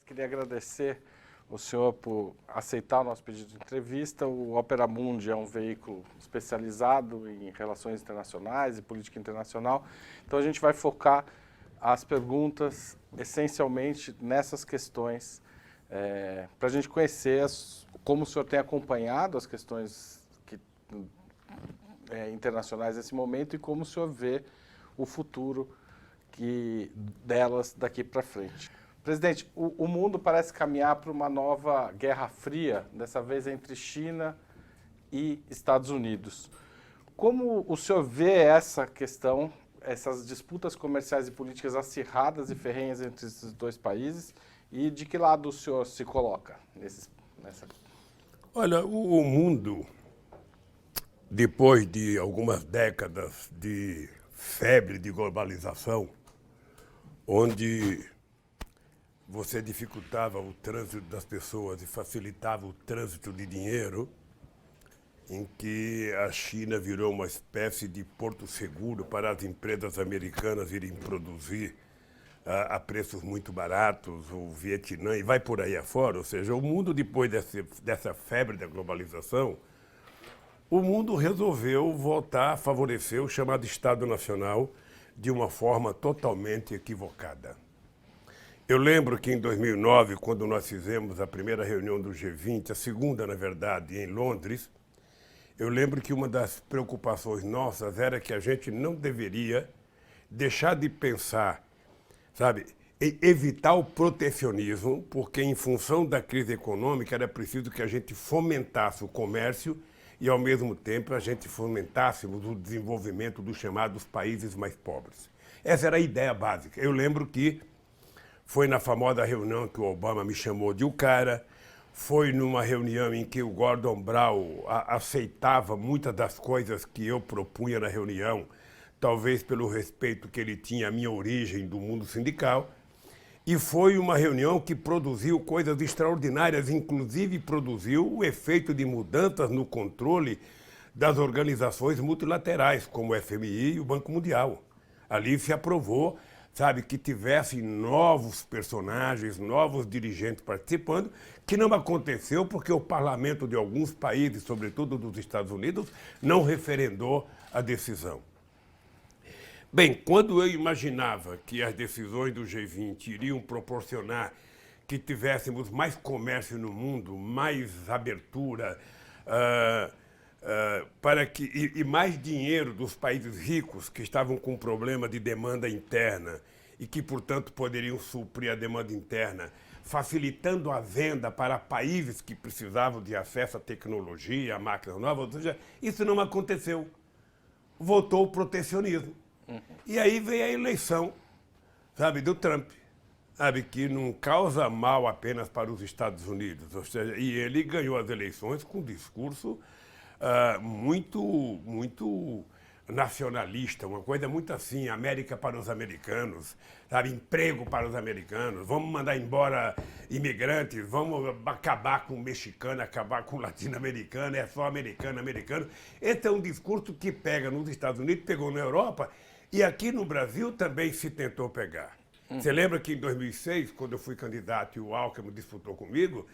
Queria agradecer o senhor por aceitar o nosso pedido de entrevista. O Opera Mundi é um veículo especializado em relações internacionais e política internacional. Então a gente vai focar as perguntas essencialmente nessas questões, para a gente conhecer como o senhor tem acompanhado as questões internacionais nesse momento e como o senhor vê o futuro delas daqui para frente. Presidente, o mundo parece caminhar para uma nova Guerra Fria, dessa vez entre China e Estados Unidos. Como o senhor vê essa questão, essas disputas comerciais e políticas acirradas e ferrenhas entre esses dois países, e de que lado o senhor se coloca nessa? Olha, o mundo, depois de algumas décadas de febre de globalização, onde você dificultava o trânsito das pessoas e facilitava o trânsito de dinheiro, em que a China virou uma espécie de porto seguro para as empresas americanas irem produzir a preços muito baratos, o Vietnã, e vai por aí afora. Ou seja, o mundo, depois dessa febre da globalização, o mundo resolveu voltar a favorecer o chamado Estado Nacional de uma forma totalmente equivocada. Eu lembro que em 2009, quando nós fizemos a primeira reunião do G20, a segunda, na verdade, em Londres, eu lembro que uma das preocupações nossas era que a gente não deveria deixar de pensar, sabe, em evitar o protecionismo, porque em função da crise econômica era preciso que a gente fomentasse o comércio e, ao mesmo tempo, a gente fomentássemos o desenvolvimento dos chamados países mais pobres. Essa era a ideia básica. Eu lembro que foi na famosa reunião que o Obama me chamou de o cara, foi numa reunião em que o Gordon Brown aceitava muitas das coisas que eu propunha na reunião, talvez pelo respeito que ele tinha à minha origem do mundo sindical, e foi uma reunião que produziu coisas extraordinárias, inclusive produziu o efeito de mudanças no controle das organizações multilaterais, como o FMI e o Banco Mundial. Ali se aprovou, sabe, que tivesse novos personagens, novos dirigentes participando, que não aconteceu porque o parlamento de alguns países, sobretudo dos Estados Unidos, não referendou a decisão. Bem, quando eu imaginava que as decisões do G20 iriam proporcionar que tivéssemos mais comércio no mundo, mais abertura, e mais dinheiro dos países ricos que estavam com problema de demanda interna e que, portanto, poderiam suprir a demanda interna, facilitando a venda para países que precisavam de acesso à tecnologia, a máquinas novas, ou seja, isso não aconteceu. Voltou o protecionismo. E aí veio a eleição, sabe, do Trump, sabe, que não causa mal apenas para os Estados Unidos, ou seja, e ele ganhou as eleições com um discurso muito nacionalista, uma coisa muito assim, América para os americanos, sabe, emprego para os americanos, vamos mandar embora imigrantes, vamos acabar com o mexicano, acabar com o latino-americano, é só americano, americano. Esse é um discurso que pega nos Estados Unidos, pegou na Europa, e aqui no Brasil também se tentou pegar. Você lembra que em 2006, quando eu fui candidato e o Alckmin disputou comigo,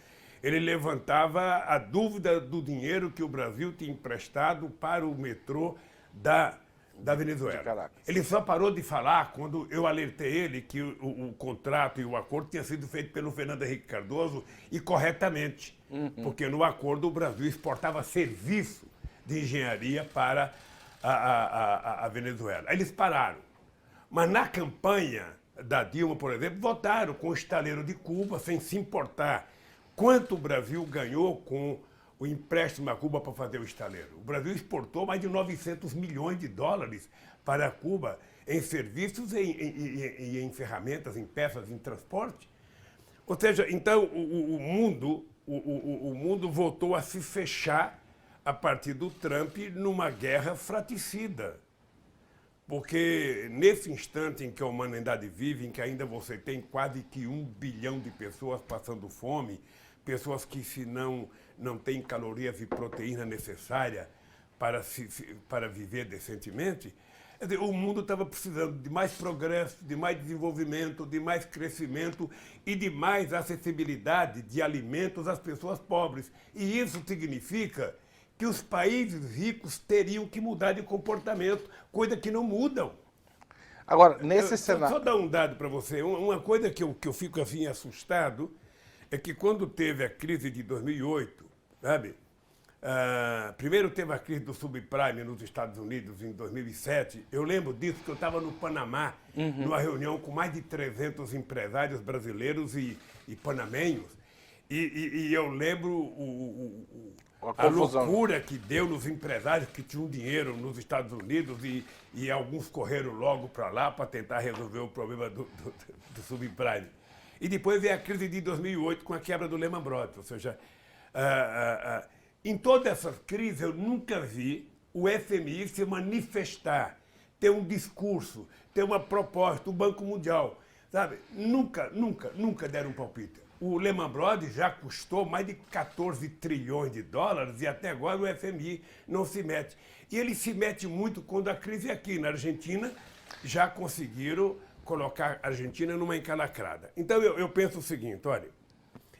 ele levantava a dúvida do dinheiro que o Brasil tinha emprestado para o metrô da Venezuela. Ele só parou de falar quando eu alertei ele que o contrato e o acordo tinha sido feito pelo Fernando Henrique Cardoso e corretamente, porque no acordo o Brasil exportava serviço de engenharia para a Venezuela. Aí eles pararam. Mas na campanha da Dilma, por exemplo, votaram com o estaleiro de Cuba, sem se importar quanto o Brasil ganhou com o empréstimo a Cuba para fazer o estaleiro. O Brasil exportou mais de 900 milhões de dólares para Cuba em serviços e em ferramentas, em peças, em transporte. Ou seja, então o mundo voltou a se fechar a partir do Trump numa guerra fratricida. Porque nesse instante em que a humanidade vive, em que ainda você tem quase que 1 bilhão de pessoas passando fome, pessoas que se não têm calorias e proteína necessária para viver decentemente, Quer dizer, o mundo estava precisando de mais progresso, de mais desenvolvimento, de mais crescimento e de mais acessibilidade de alimentos às pessoas pobres. E isso significa que os países ricos teriam que mudar de comportamento, coisa que não mudam. Agora, nesse Só cenário... dar um dado para você. Uma coisa que eu fico assim assustado é que quando teve a crise de 2008, sabe? Primeiro teve a crise do subprime nos Estados Unidos em 2007. Eu lembro disso que eu estava no Panamá, numa reunião com mais de 300 empresários brasileiros e panamenhos. E eu lembro a loucura que deu nos empresários que tinham dinheiro nos Estados Unidos e alguns correram logo para lá para tentar resolver o problema do subprime. E depois veio a crise de 2008 com a quebra do Lehman Brothers. Ou seja, em todas essas crises eu nunca vi o FMI se manifestar, ter um discurso, ter uma proposta, o Banco Mundial, sabe? Nunca deram um palpite. O Lehman Brothers já custou mais de 14 trilhões de dólares e até agora o FMI não se mete. E ele se mete muito quando a crise é aqui. Na Argentina já conseguiram colocar a Argentina numa encalacrada. Então eu penso o seguinte, olha,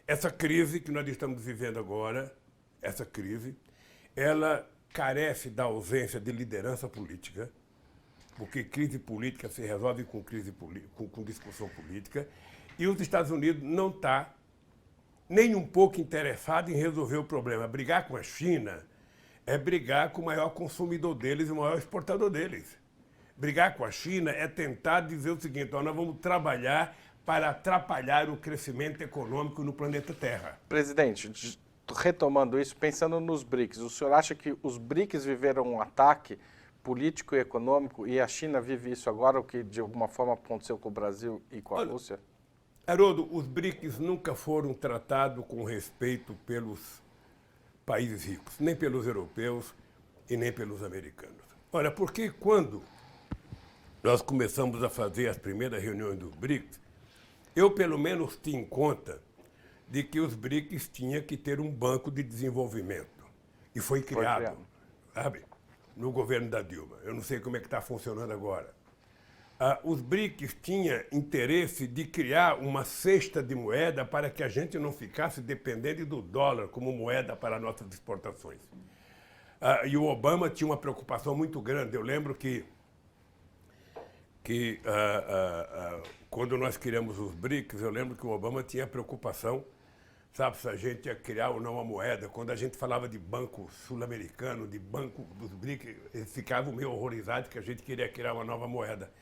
essa crise que nós estamos vivendo agora, essa crise, ela carece da ausência de liderança política, porque crise política se resolve com discussão política, e os Estados Unidos não está nem um pouco interessado em resolver o problema. Brigar com a China é brigar com o maior consumidor deles e o maior exportador deles. Brigar com a China é tentar dizer o seguinte, nós vamos trabalhar para atrapalhar o crescimento econômico no planeta Terra. Presidente, retomando isso, pensando nos BRICS, o senhor acha que os BRICS viveram um ataque político e econômico e a China vive isso agora, o que de alguma forma aconteceu com o Brasil e com a Rússia? Haroldo, os BRICS nunca foram tratados com respeito pelos países ricos, nem pelos europeus e nem pelos americanos. Olha, porque quando nós começamos a fazer as primeiras reuniões dos BRICS, eu pelo menos tinha em conta de que os BRICS tinham que ter um banco de desenvolvimento. E foi criado, sabe, no governo da Dilma. Eu não sei como é que está funcionando agora. Os BRICS tinham interesse de criar uma cesta de moeda para que a gente não ficasse dependente do dólar como moeda para nossas exportações. E o Obama tinha uma preocupação muito grande. Eu lembro que quando nós criamos os BRICS, eu lembro que o Obama tinha preocupação, sabe, se a gente ia criar ou não uma moeda. Quando a gente falava de banco sul-americano, de banco dos BRICS, eles ficavam meio horrorizados que a gente queria criar uma nova moeda.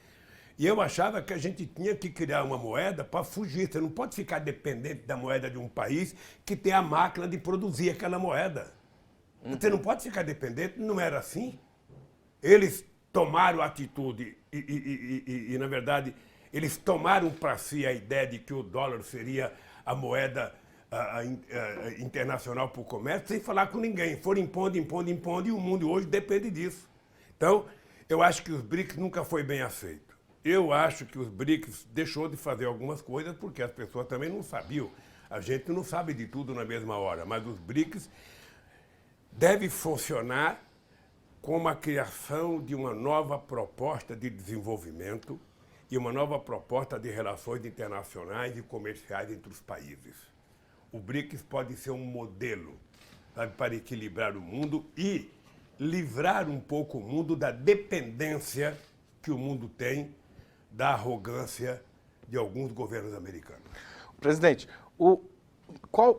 E eu achava que a gente tinha que criar uma moeda para fugir. Você não pode ficar dependente da moeda de um país que tem a máquina de produzir aquela moeda. Você não pode ficar dependente, não era assim. Eles tomaram atitude e, na verdade, eles tomaram para si a ideia de que o dólar seria a moeda internacional para o comércio, sem falar com ninguém. Foram impondo, e o mundo hoje depende disso. Então, eu acho que os BRICS nunca foi bem aceito. Eu acho que os BRICS deixou de fazer algumas coisas porque as pessoas também não sabiam. A gente não sabe de tudo na mesma hora, mas os BRICS devem funcionar como a criação de uma nova proposta de desenvolvimento e uma nova proposta de relações internacionais e comerciais entre os países. O BRICS pode ser um modelo, sabe, para equilibrar o mundo e livrar um pouco o mundo da dependência que o mundo tem da arrogância de alguns governos americanos. Presidente,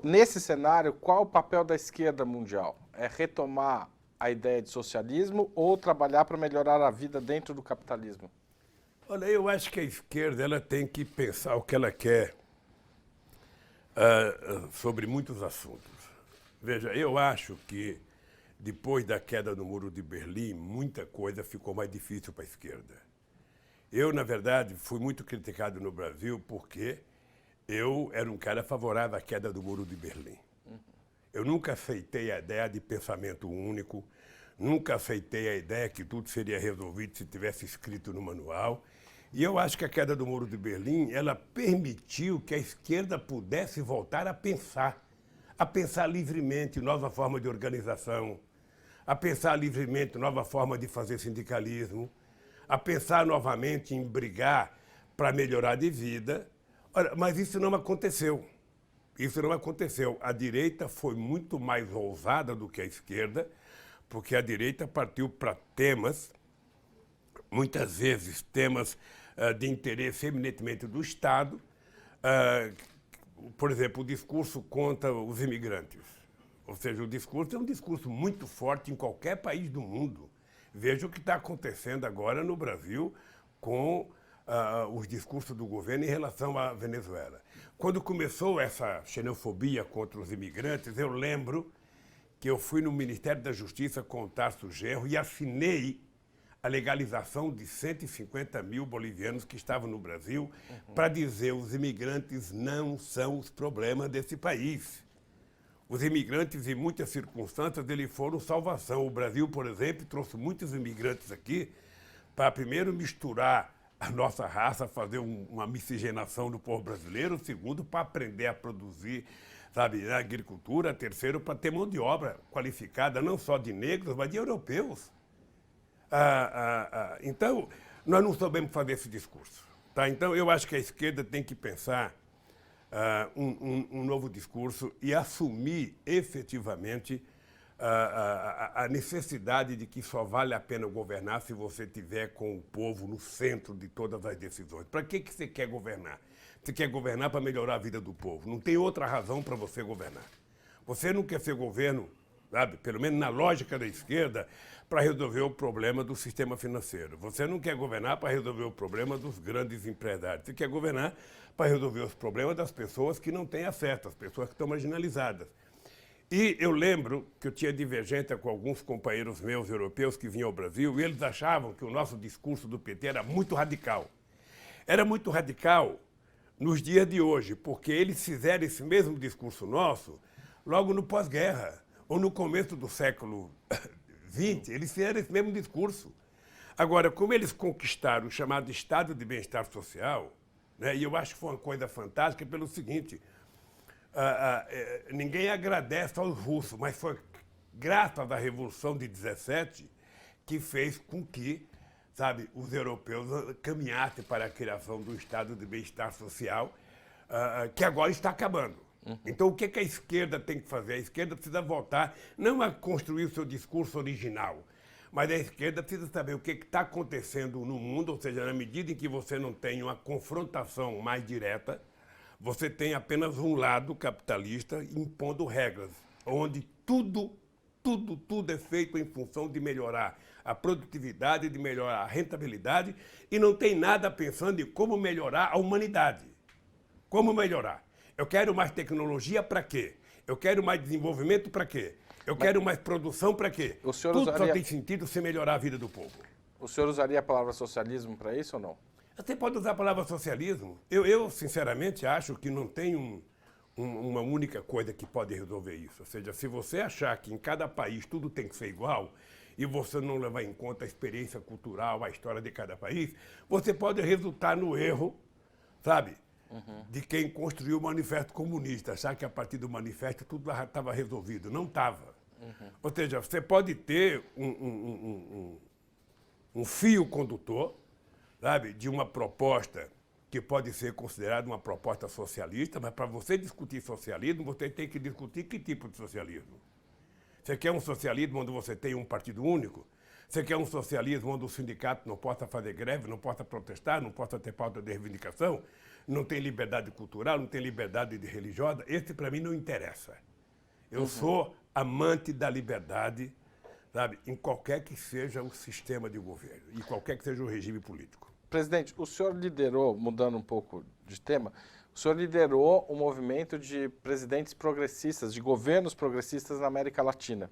nesse cenário, qual o papel da esquerda mundial? É retomar a ideia de socialismo ou trabalhar para melhorar a vida dentro do capitalismo? Olha, eu acho que a esquerda ela tem que pensar o que ela quer sobre muitos assuntos. Veja, eu acho que depois da queda do Muro de Berlim, muita coisa ficou mais difícil para a esquerda. Eu, na verdade, fui muito criticado no Brasil porque eu era um cara favorável à queda do Muro de Berlim. Eu nunca aceitei a ideia de pensamento único, nunca aceitei a ideia que tudo seria resolvido se tivesse escrito no manual. E eu acho que a queda do Muro de Berlim, ela permitiu que a esquerda pudesse voltar a pensar livremente nova forma de organização, a pensar livremente nova forma de fazer sindicalismo, a pensar novamente em brigar para melhorar de vida. Olha, mas isso não aconteceu. Isso não aconteceu. A direita foi muito mais ousada do que a esquerda, porque a direita partiu para temas, muitas vezes temas de interesse eminentemente do Estado. Por exemplo, o discurso contra os imigrantes. Ou seja, o discurso é um discurso muito forte em qualquer país do mundo. Veja o que está acontecendo agora no Brasil com os discursos do governo em relação à Venezuela. Quando começou essa xenofobia contra os imigrantes, eu lembro que eu fui no Ministério da Justiça com o Tarso Genro e assinei a legalização de 150 mil bolivianos que estavam no Brasil para dizer os imigrantes não são os problemas desse país. Os imigrantes, em muitas circunstâncias, eles foram salvação. O Brasil, por exemplo, trouxe muitos imigrantes aqui para, primeiro, misturar a nossa raça, fazer uma miscigenação do povo brasileiro. Segundo, para aprender a produzir, sabe, na agricultura. Terceiro, para ter mão de obra qualificada, não só de negros, mas de europeus. Então, nós não sabemos fazer esse discurso. Tá? Então, eu acho que a esquerda tem que pensar um novo discurso e assumir efetivamente a necessidade de que só vale a pena governar se você tiver com o povo no centro de todas as decisões. Para que você quer governar? Você quer governar para melhorar a vida do povo. Não tem outra razão para você governar. Você não quer ser governo, sabe, pelo menos na lógica da esquerda, para resolver o problema do sistema financeiro. Você não quer governar para resolver o problema dos grandes empresários. Você quer governar para resolver os problemas das pessoas que não têm acesso, as pessoas que estão marginalizadas. E eu lembro que eu tinha divergência com alguns companheiros meus europeus que vinham ao Brasil e eles achavam que o nosso discurso do PT era muito radical. Era muito radical nos dias de hoje, porque eles fizeram esse mesmo discurso nosso logo no pós-guerra ou no começo do século XX, eles fizeram esse mesmo discurso. Agora, como eles conquistaram o chamado Estado de Bem-Estar Social, né, e eu acho que foi uma coisa fantástica pelo seguinte, ninguém agradece aos russos, mas foi graças à Revolução de 17 que fez com que, sabe, os europeus caminhassem para a criação do Estado de Bem-Estar Social, que agora está acabando. Então, o que a esquerda tem que fazer? A esquerda precisa voltar não a construir o seu discurso original, mas a esquerda precisa saber o que está acontecendo no mundo, ou seja, na medida em que você não tem uma confrontação mais direta, você tem apenas um lado capitalista impondo regras, onde tudo é feito em função de melhorar a produtividade, de melhorar a rentabilidade, e não tem nada pensando em como melhorar a humanidade. Como melhorar? Eu quero mais tecnologia para quê? Eu quero mais desenvolvimento para quê? Eu quero mais produção para quê? Tudo só tem sentido se melhorar a vida do povo. O senhor usaria a palavra socialismo para isso ou não? Você pode usar a palavra socialismo. Eu sinceramente, acho que não tem uma única coisa que pode resolver isso. Ou seja, se você achar que em cada país tudo tem que ser igual e você não levar em conta a experiência cultural, a história de cada país, você pode resultar no erro, sabe? De quem construiu o Manifesto Comunista, achar que a partir do manifesto tudo estava resolvido. Não estava. Ou seja, você pode ter um fio condutor, sabe, de uma proposta que pode ser considerada uma proposta socialista, mas para você discutir socialismo, você tem que discutir que tipo de socialismo. Você quer um socialismo onde você tem um partido único? Você quer um socialismo onde o sindicato não possa fazer greve, não possa protestar, não possa ter pauta de reivindicação, não tem liberdade cultural, não tem liberdade religiosa? Esse, para mim, não interessa. Eu sou amante da liberdade, sabe, em qualquer que seja o sistema de governo, e qualquer que seja o regime político. Presidente, o senhor liderou, mudando um pouco de tema, o senhor liderou um movimento de presidentes progressistas, de governos progressistas na América Latina,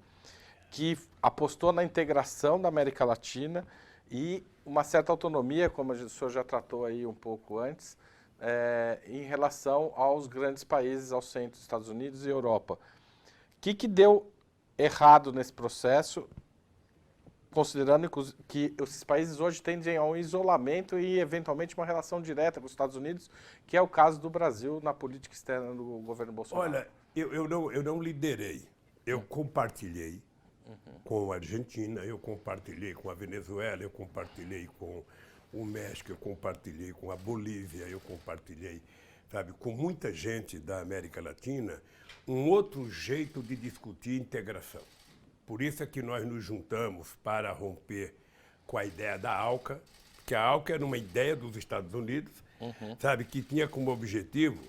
que apostou na integração da América Latina e uma certa autonomia, como o senhor já tratou aí um pouco antes, em relação aos grandes países, ao centro, Estados Unidos e Europa. O que deu errado nesse processo, considerando que esses países hoje tendem a um isolamento e, eventualmente, uma relação direta com os Estados Unidos, que é o caso do Brasil na política externa do governo Bolsonaro? Olha, eu não liderei, eu compartilhei. com a Argentina, eu compartilhei com a Venezuela, eu compartilhei com o México, eu compartilhei com a Bolívia, eu compartilhei, sabe, com muita gente da América Latina, um outro jeito de discutir integração. Por isso é que nós nos juntamos para romper com a ideia da ALCA, que a ALCA era uma ideia dos Estados Unidos, sabe, que tinha como objetivo,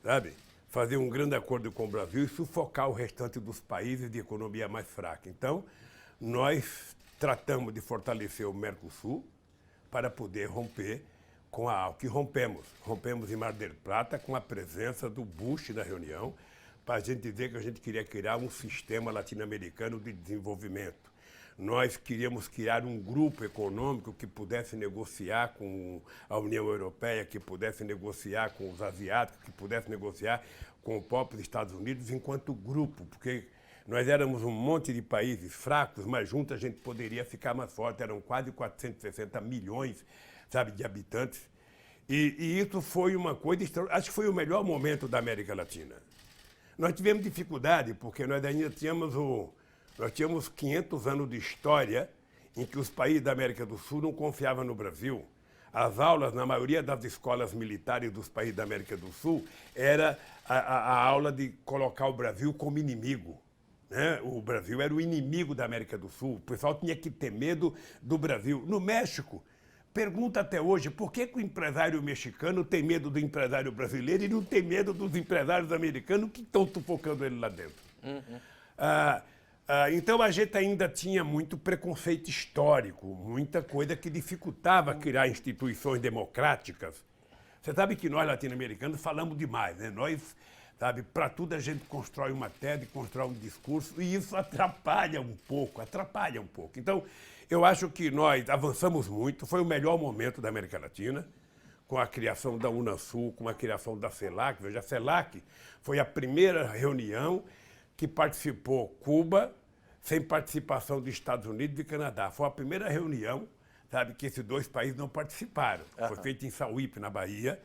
sabe, fazer um grande acordo com o Brasil e sufocar o restante dos países de economia mais fraca. Então, nós tratamos de fortalecer o Mercosul para poder romper com a ALCA. E rompemos. Rompemos em Mar del Plata com a presença do Bush na reunião, para a gente dizer que a gente queria criar um sistema latino-americano de desenvolvimento. Nós queríamos criar um grupo econômico que pudesse negociar com a União Europeia, que pudesse negociar com os asiáticos, que pudesse negociar com o próprio Estados Unidos enquanto grupo, porque nós éramos um monte de países fracos, mas juntos a gente poderia ficar mais forte. Eram quase 460 milhões, sabe, de habitantes. E isso foi uma coisa extraordinária. Acho que foi o melhor momento da América Latina. Nós tivemos dificuldade, porque nós ainda tínhamos 500 anos de história em que os países da América do Sul não confiavam no Brasil. As aulas, na maioria das escolas militares dos países da América do Sul, era a aula de colocar o Brasil como inimigo. Né? O Brasil era o inimigo da América do Sul. O pessoal tinha que ter medo do Brasil. No México, pergunta até hoje, por que o empresário mexicano tem medo do empresário brasileiro e não tem medo dos empresários americanos que estão sufocando ele lá dentro? Então, a gente ainda tinha muito preconceito histórico, muita coisa que dificultava criar instituições democráticas. Você sabe que nós, latino-americanos, falamos demais, né? Nós, sabe, para tudo a gente constrói uma tese, constrói um discurso, e isso atrapalha um pouco. Então, eu acho que nós avançamos muito, foi o melhor momento da América Latina, com a criação da Unasul, com a criação da CELAC. Veja, a CELAC foi a primeira reunião que participou Cuba, sem participação dos Estados Unidos e Canadá. Foi a primeira reunião, sabe, que esses dois países não participaram. Foi feita em Sauípe, na Bahia.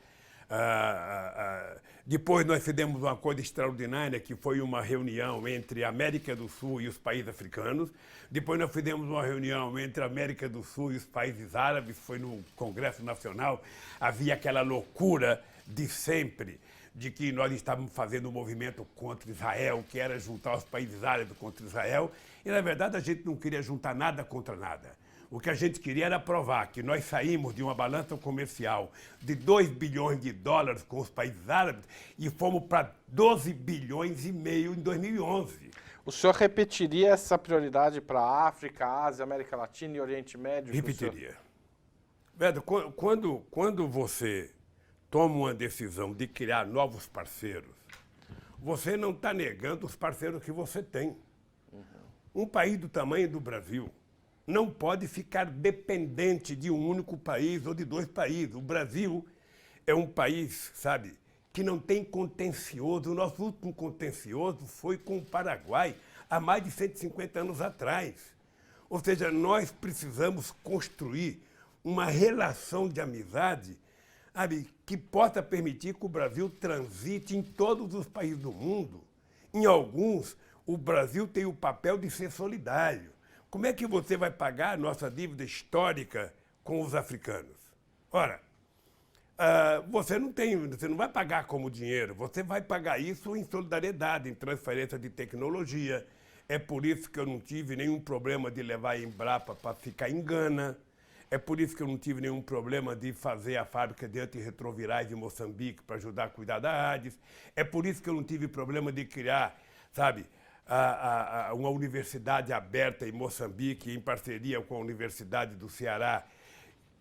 Depois nós fizemos uma coisa extraordinária, que foi uma reunião entre a América do Sul e os países africanos. Depois nós fizemos uma reunião entre a América do Sul e os países árabes, foi no Congresso Nacional. Havia aquela loucura de sempre, de que nós estávamos fazendo um movimento contra Israel, que era juntar os países árabes contra Israel, e, na verdade, a gente não queria juntar nada contra nada. O que a gente queria era provar que nós saímos de uma balança comercial de 2 bilhões de dólares com os países árabes e fomos para 12 bilhões e meio em 2011. O senhor repetiria essa prioridade para a África, Ásia, América Latina e Oriente Médio? Repetiria. Beto, quando você toma uma decisão de criar novos parceiros, você não está negando os parceiros que você tem. Um país do tamanho do Brasil não pode ficar dependente de um único país ou de dois países. O Brasil é um país, sabe, que não tem contencioso. O nosso último contencioso foi com o Paraguai, há mais de 150 anos atrás. Ou seja, nós precisamos construir uma relação de amizade, sabe, que possa permitir que o Brasil transite em todos os países do mundo. Em alguns, o Brasil tem o papel de ser solidário. Como é que você vai pagar a nossa dívida histórica com os africanos? Ora, você não vai pagar como dinheiro, você vai pagar isso em solidariedade, em transferência de tecnologia. É por isso que eu não tive nenhum problema de levar a Embrapa para ficar em Gana. É por isso que eu não tive nenhum problema de fazer a fábrica de antirretrovirais em Moçambique para ajudar a cuidar da AIDS. É por isso que eu não tive problema de criar, sabe, uma universidade aberta em Moçambique, em parceria com a Universidade do Ceará.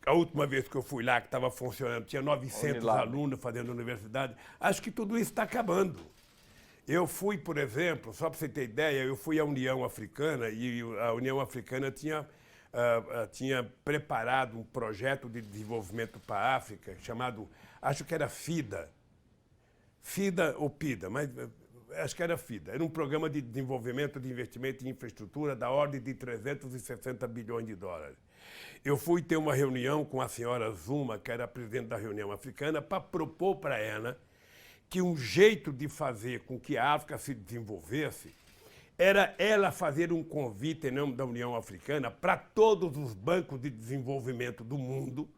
A última vez que eu fui lá, que estava funcionando, tinha 900 alunos fazendo universidade. Acho que tudo isso está acabando. Eu fui, por exemplo, só para você ter ideia, eu fui à União Africana e a União Africana tinha preparado um projeto de desenvolvimento para a África chamado, acho que era FIDA. FIDA ou PIDA, mas acho que era FIDA. Era um programa de desenvolvimento de investimento em infraestrutura da ordem de 360 bilhões de dólares. Eu fui ter uma reunião com a senhora Zuma, que era a presidente da Reunião Africana, para propor para ela que um jeito de fazer com que a África se desenvolvesse era ela fazer um convite em nome da União Africana para todos os bancos de desenvolvimento do mundo,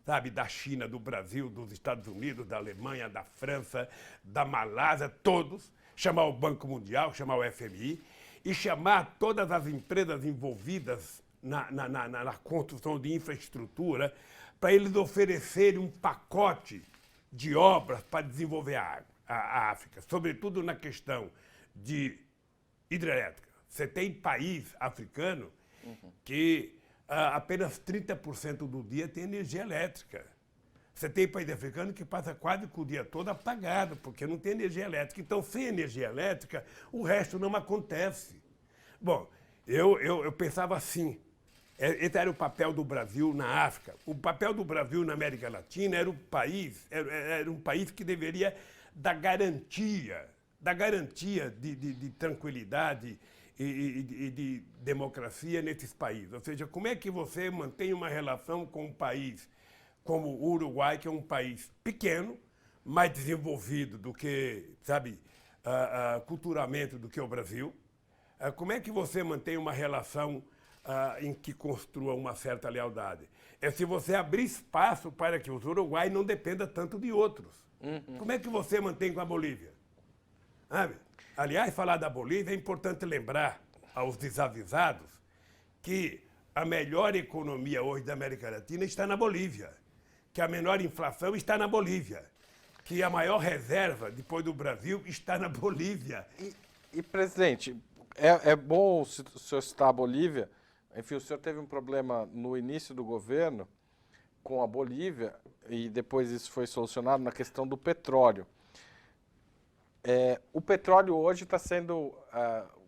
sabe, da China, do Brasil, dos Estados Unidos, da Alemanha, da França, da Malásia, todos, chamar o Banco Mundial, chamar o FMI e chamar todas as empresas envolvidas na construção de infraestrutura para eles oferecerem um pacote de obras para desenvolver a África, sobretudo na questão de hidrelétrica. Você tem país africano que apenas 30% do dia tem energia elétrica. Você tem país africano que passa quase que o dia todo apagado, porque não tem energia elétrica. Então, sem energia elétrica, o resto não acontece. Bom, eu pensava assim, esse era o papel do Brasil na África. O papel do Brasil na América Latina era um país que deveria dar garantia de tranquilidade e de democracia nesses países. Ou seja, como é que você mantém uma relação com um país como o Uruguai, que é um país pequeno, mais desenvolvido do que, sabe, culturalmente do que o Brasil? Como é que você mantém uma relação em que construa uma certa lealdade? É se você abrir espaço para que os uruguaios não dependam tanto de outros. Como é que você mantém com a Bolívia? Aliás, falar da Bolívia é importante lembrar aos desavisados que a melhor economia hoje da América Latina está na Bolívia, que a menor inflação está na Bolívia, que a maior reserva, depois do Brasil, está na Bolívia. E presidente, é bom o senhor citar a Bolívia. Enfim, o senhor teve um problema no início do governo com a Bolívia e depois isso foi solucionado na questão do petróleo. O petróleo hoje está sendo,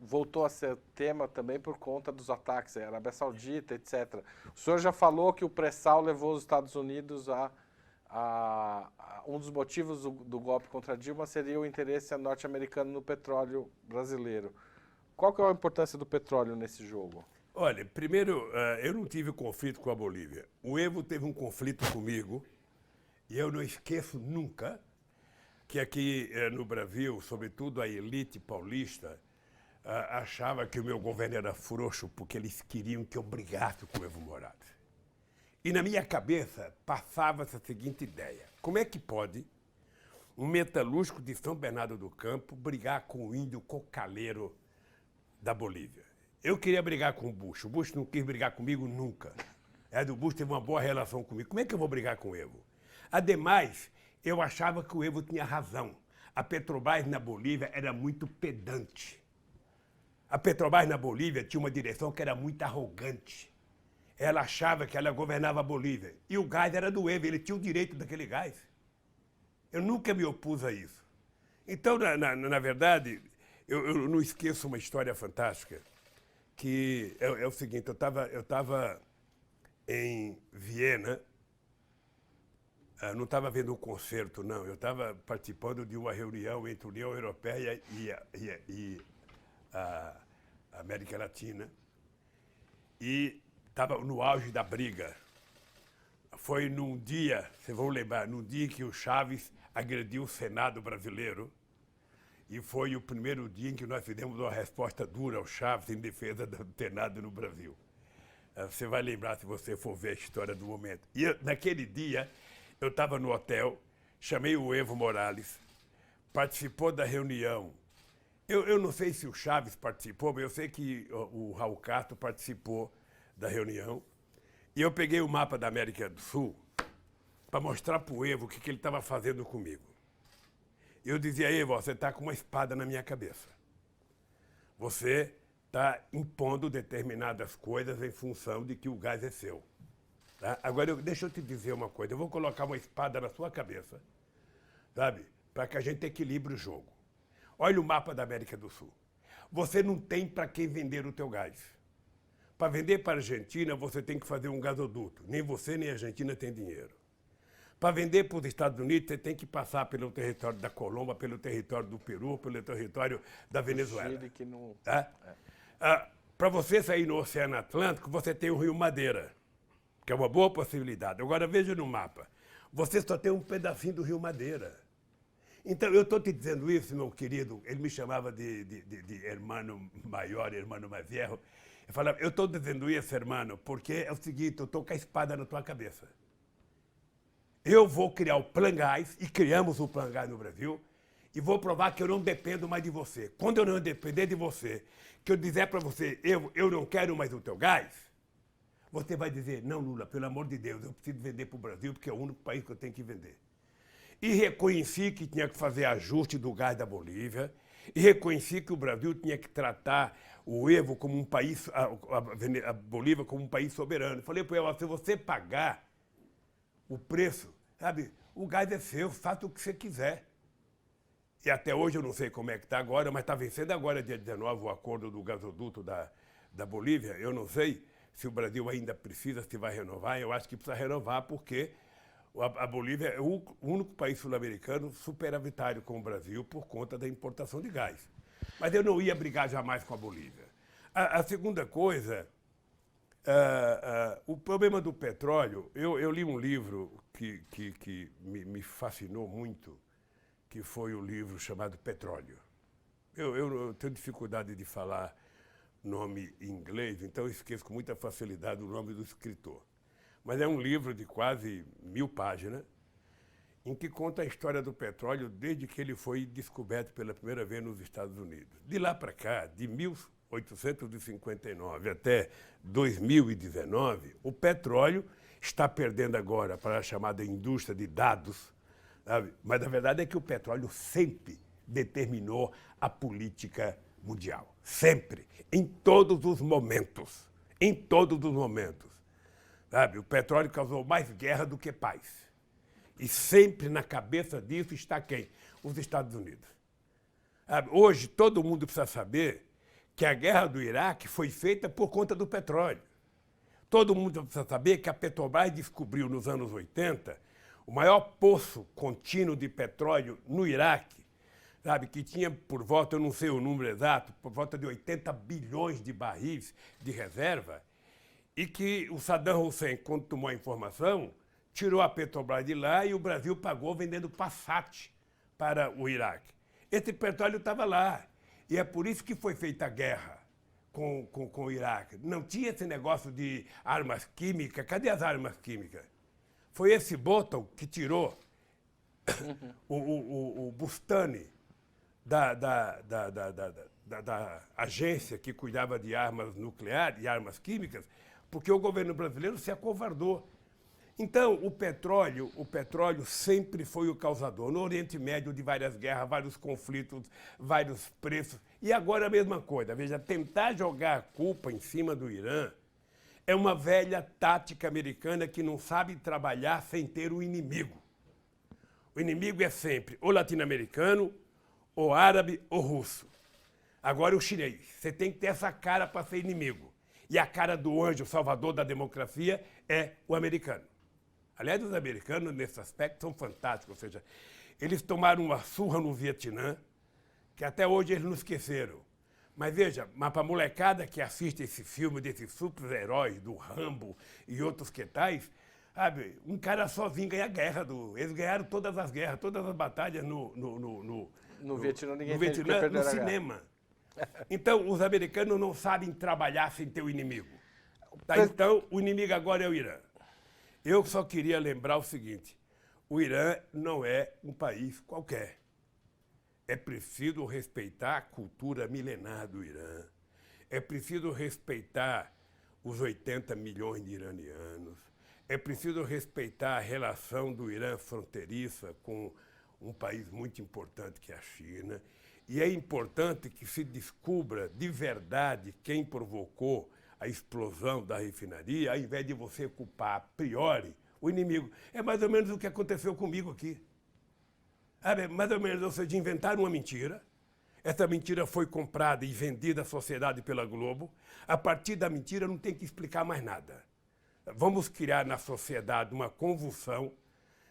voltou a ser tema também por conta dos ataques à Arábia Saudita, etc. O senhor já falou que o pré-sal levou os Estados Unidos um dos motivos do golpe contra Dilma seria o interesse norte-americano no petróleo brasileiro. Qual que é a importância do petróleo nesse jogo? Olha, primeiro, eu não tive conflito com a Bolívia. O Evo teve um conflito comigo e eu não esqueço nunca que aqui no Brasil, sobretudo a elite paulista, achava que o meu governo era frouxo porque eles queriam que eu brigasse com o Evo Morales. E na minha cabeça passava essa seguinte ideia: como é que pode um metalúrgico de São Bernardo do Campo brigar com o índio cocaleiro da Bolívia? Eu queria brigar com o Bush não quis brigar comigo nunca. O Bush teve uma boa relação comigo. Como é que eu vou brigar com o Evo? Ademais, eu achava que o Evo tinha razão. A Petrobras na Bolívia era muito pedante. A Petrobras na Bolívia tinha uma direção que era muito arrogante. Ela achava que ela governava a Bolívia. E o gás era do Evo, ele tinha o direito daquele gás. Eu nunca me opus a isso. Então, na verdade, eu não esqueço uma história fantástica, que é o seguinte: eu estava em Viena. Não estava vendo um concerto, não. Eu estava participando de uma reunião entre a União Europeia e a América Latina. E estava no auge da briga. Foi num dia, vocês vão lembrar, num dia que o Chaves agrediu o Senado brasileiro. E foi o primeiro dia em que nós fizemos uma resposta dura ao Chaves em defesa do Senado no Brasil. Você vai lembrar se você for ver a história do momento. E naquele dia, eu estava no hotel, chamei o Evo Morales, participou da reunião. Eu não sei se o Chaves participou, mas eu sei que o Raul Castro participou da reunião. E eu peguei o mapa da América do Sul para mostrar para o Evo o que ele estava fazendo comigo. Eu dizia: Evo, você está com uma espada na minha cabeça. Você está impondo determinadas coisas em função de que o gás é seu. Tá? Agora, deixa eu te dizer uma coisa. Eu vou colocar uma espada na sua cabeça, sabe? Para que a gente equilibre o jogo. Olha o mapa da América do Sul. Você não tem para quem vender o teu gás. Para vender para a Argentina, você tem que fazer um gasoduto. Nem você, nem a Argentina tem dinheiro. Para vender para os Estados Unidos, você tem que passar pelo território da Colômbia, pelo território do Peru, pelo território da Venezuela. Chile que não... Tá? Para você sair no Oceano Atlântico, você tem o Rio Madeira, que é uma boa possibilidade. Agora, veja no mapa. Você só tem um pedacinho do Rio Madeira. Então, eu estou te dizendo isso, meu querido. Ele me chamava de hermano maior, hermano mais velho. Eu falava, eu estou dizendo isso, hermano, porque é o seguinte, eu estou com a espada na tua cabeça. Eu vou criar o Plan Gás, e criamos o Plan Gás no Brasil, e vou provar que eu não dependo mais de você. Quando eu não depender de você, que eu dizer para você, eu não quero mais o teu gás, você vai dizer, não, Lula, pelo amor de Deus, eu preciso vender para o Brasil, porque é o único país que eu tenho que vender. E reconheci que tinha que fazer ajuste do gás da Bolívia, e reconheci que o Brasil tinha que tratar o Evo como um país, a Bolívia como um país soberano. Falei para ela, se você pagar o preço, sabe, o gás é seu, faça o que você quiser. E até hoje eu não sei como é que está agora, mas está vencendo agora, dia 19, o acordo do gasoduto da Bolívia. Eu não sei se o Brasil ainda precisa, se vai renovar. Eu acho que precisa renovar porque a Bolívia é o único país sul-americano superavitário com o Brasil por conta da importação de gás. Mas eu não ia brigar jamais com a Bolívia. A segunda coisa, o problema do petróleo, eu li um livro que me fascinou muito, que foi o livro chamado Petróleo. Eu tenho dificuldade de falar nome em inglês, então eu esqueço com muita facilidade o nome do escritor. Mas é um livro de quase 1000 páginas, em que conta a história do petróleo desde que ele foi descoberto pela primeira vez nos Estados Unidos. De lá para cá, de 1859 até 2019, o petróleo está perdendo agora para a chamada indústria de dados, sabe? Mas a verdade é que o petróleo sempre determinou a política mundial. Sempre. Em todos os momentos. Em todos os momentos. Sabe? O petróleo causou mais guerra do que paz. E sempre na cabeça disso está quem? Os Estados Unidos. Sabe? Hoje todo mundo precisa saber que a guerra do Iraque foi feita por conta do petróleo. Todo mundo precisa saber que a Petrobras descobriu nos anos 80 o maior poço contínuo de petróleo no Iraque, sabe, que tinha por volta, eu não sei o número exato, por volta de 80 bilhões de barris de reserva, e que o Saddam Hussein, quando tomou a informação, tirou a Petrobras de lá e o Brasil pagou vendendo Passat para o Iraque. Esse petróleo estava lá, e é por isso que foi feita a guerra com o Iraque. Não tinha esse negócio de armas químicas. Cadê as armas químicas? Foi esse Bolton que tirou o Bustani da agência que cuidava de armas nucleares e armas químicas, porque o governo brasileiro se acovardou. Então, o petróleo sempre foi o causador. No Oriente Médio, de várias guerras, vários conflitos, vários preços. E agora a mesma coisa. Veja, tentar jogar a culpa em cima do Irã é uma velha tática americana que não sabe trabalhar sem ter o inimigo. O inimigo é sempre ou latino-americano, ou árabe, ou russo. Agora o chinês. Você tem que ter essa cara para ser inimigo. E a cara do anjo salvador da democracia é o americano. Aliás, os americanos, nesse aspecto, são fantásticos. Ou seja, eles tomaram uma surra no Vietnã, que até hoje eles não esqueceram. Mas veja, para a molecada que assiste esse filme desses super-heróis, do Rambo e outros que tais, sabe, um cara sozinho ganha a guerra. Eles ganharam todas as guerras, todas as batalhas no Vietnã, ninguém no teve que Vietnã, perder no a guerra. cinema. Então, os americanos não sabem trabalhar sem ter o inimigo. Tá, então, o inimigo agora é o Irã. Eu só queria lembrar o seguinte, o Irã não é um país qualquer. É preciso respeitar a cultura milenar do Irã. É preciso respeitar os 80 milhões de iranianos. É preciso respeitar a relação do Irã fronteiriça com um país muito importante que é a China. E é importante que se descubra de verdade quem provocou a explosão da refinaria, ao invés de você culpar a priori o inimigo. É mais ou menos o que aconteceu comigo aqui. Mais ou menos, ou seja, inventaram uma mentira. Essa mentira foi comprada e vendida à sociedade pela Globo. A partir da mentira não tem que explicar mais nada. Vamos criar na sociedade uma convulsão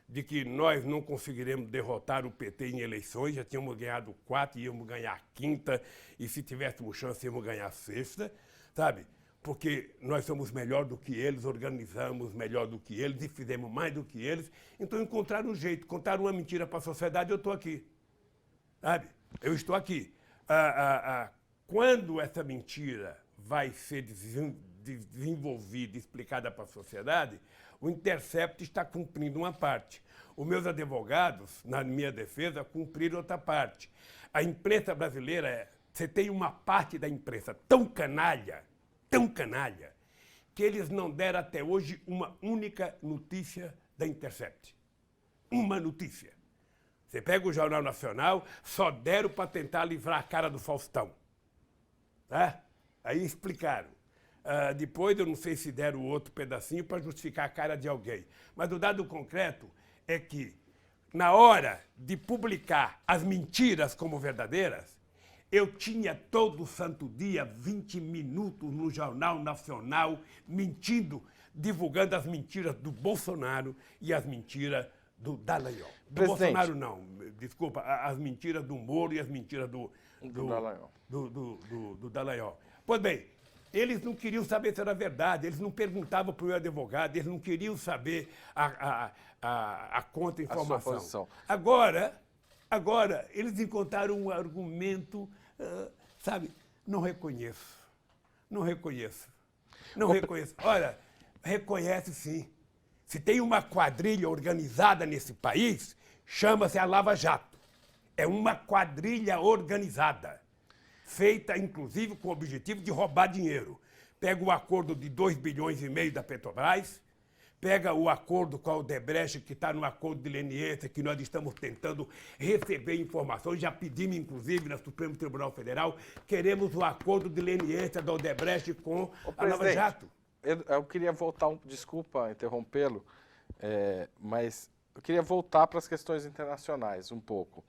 de que nós não conseguiremos derrotar o PT em eleições, já tínhamos ganhado 4, íamos ganhar a 5ª, e se tivéssemos chance, íamos ganhar a 6ª, sabe? Porque nós somos melhor do que eles, organizamos melhor do que eles e fizemos mais do que eles. Então encontraram um jeito, contaram uma mentira para a sociedade, eu estou aqui. sabe? Eu estou aqui. Quando essa mentira vai ser desenvolvida e explicada para a sociedade, o Intercept está cumprindo uma parte. Os meus advogados, na minha defesa, cumpriram outra parte. A imprensa brasileira, você tem uma parte da imprensa tão canalha, que eles não deram até hoje uma única notícia da Intercept. Uma notícia. Você pega o Jornal Nacional, só deram para tentar livrar a cara do Faustão. Tá? Aí explicaram. Depois, eu não sei se deram outro pedacinho para justificar a cara de alguém. Mas o dado concreto é que, na hora de publicar as mentiras como verdadeiras, eu tinha todo santo dia 20 minutos no Jornal Nacional mentindo, divulgando as mentiras do Bolsonaro e as mentiras do Dallagnol. Do Bolsonaro não, desculpa, as mentiras do Moro e as mentiras do Dallagnol. Pois bem, eles não queriam saber se era verdade, eles não perguntavam para o meu advogado, eles não queriam saber a contra-informação. Agora, eles encontraram um argumento, sabe, não reconheço. Olha, reconhece sim. Se tem uma quadrilha organizada nesse país, chama-se a Lava Jato. É uma quadrilha organizada, feita inclusive com o objetivo de roubar dinheiro. Pega o acordo de 2,5 bilhões da Petrobras, pega o acordo com a Odebrecht, que está no acordo de leniência, que nós estamos tentando receber informações, já pedimos inclusive no Supremo Tribunal Federal, queremos o acordo de leniência da Odebrecht com a Lava Jato. Eu queria voltar, desculpa interrompê-lo, mas eu queria voltar para as questões internacionais um pouco.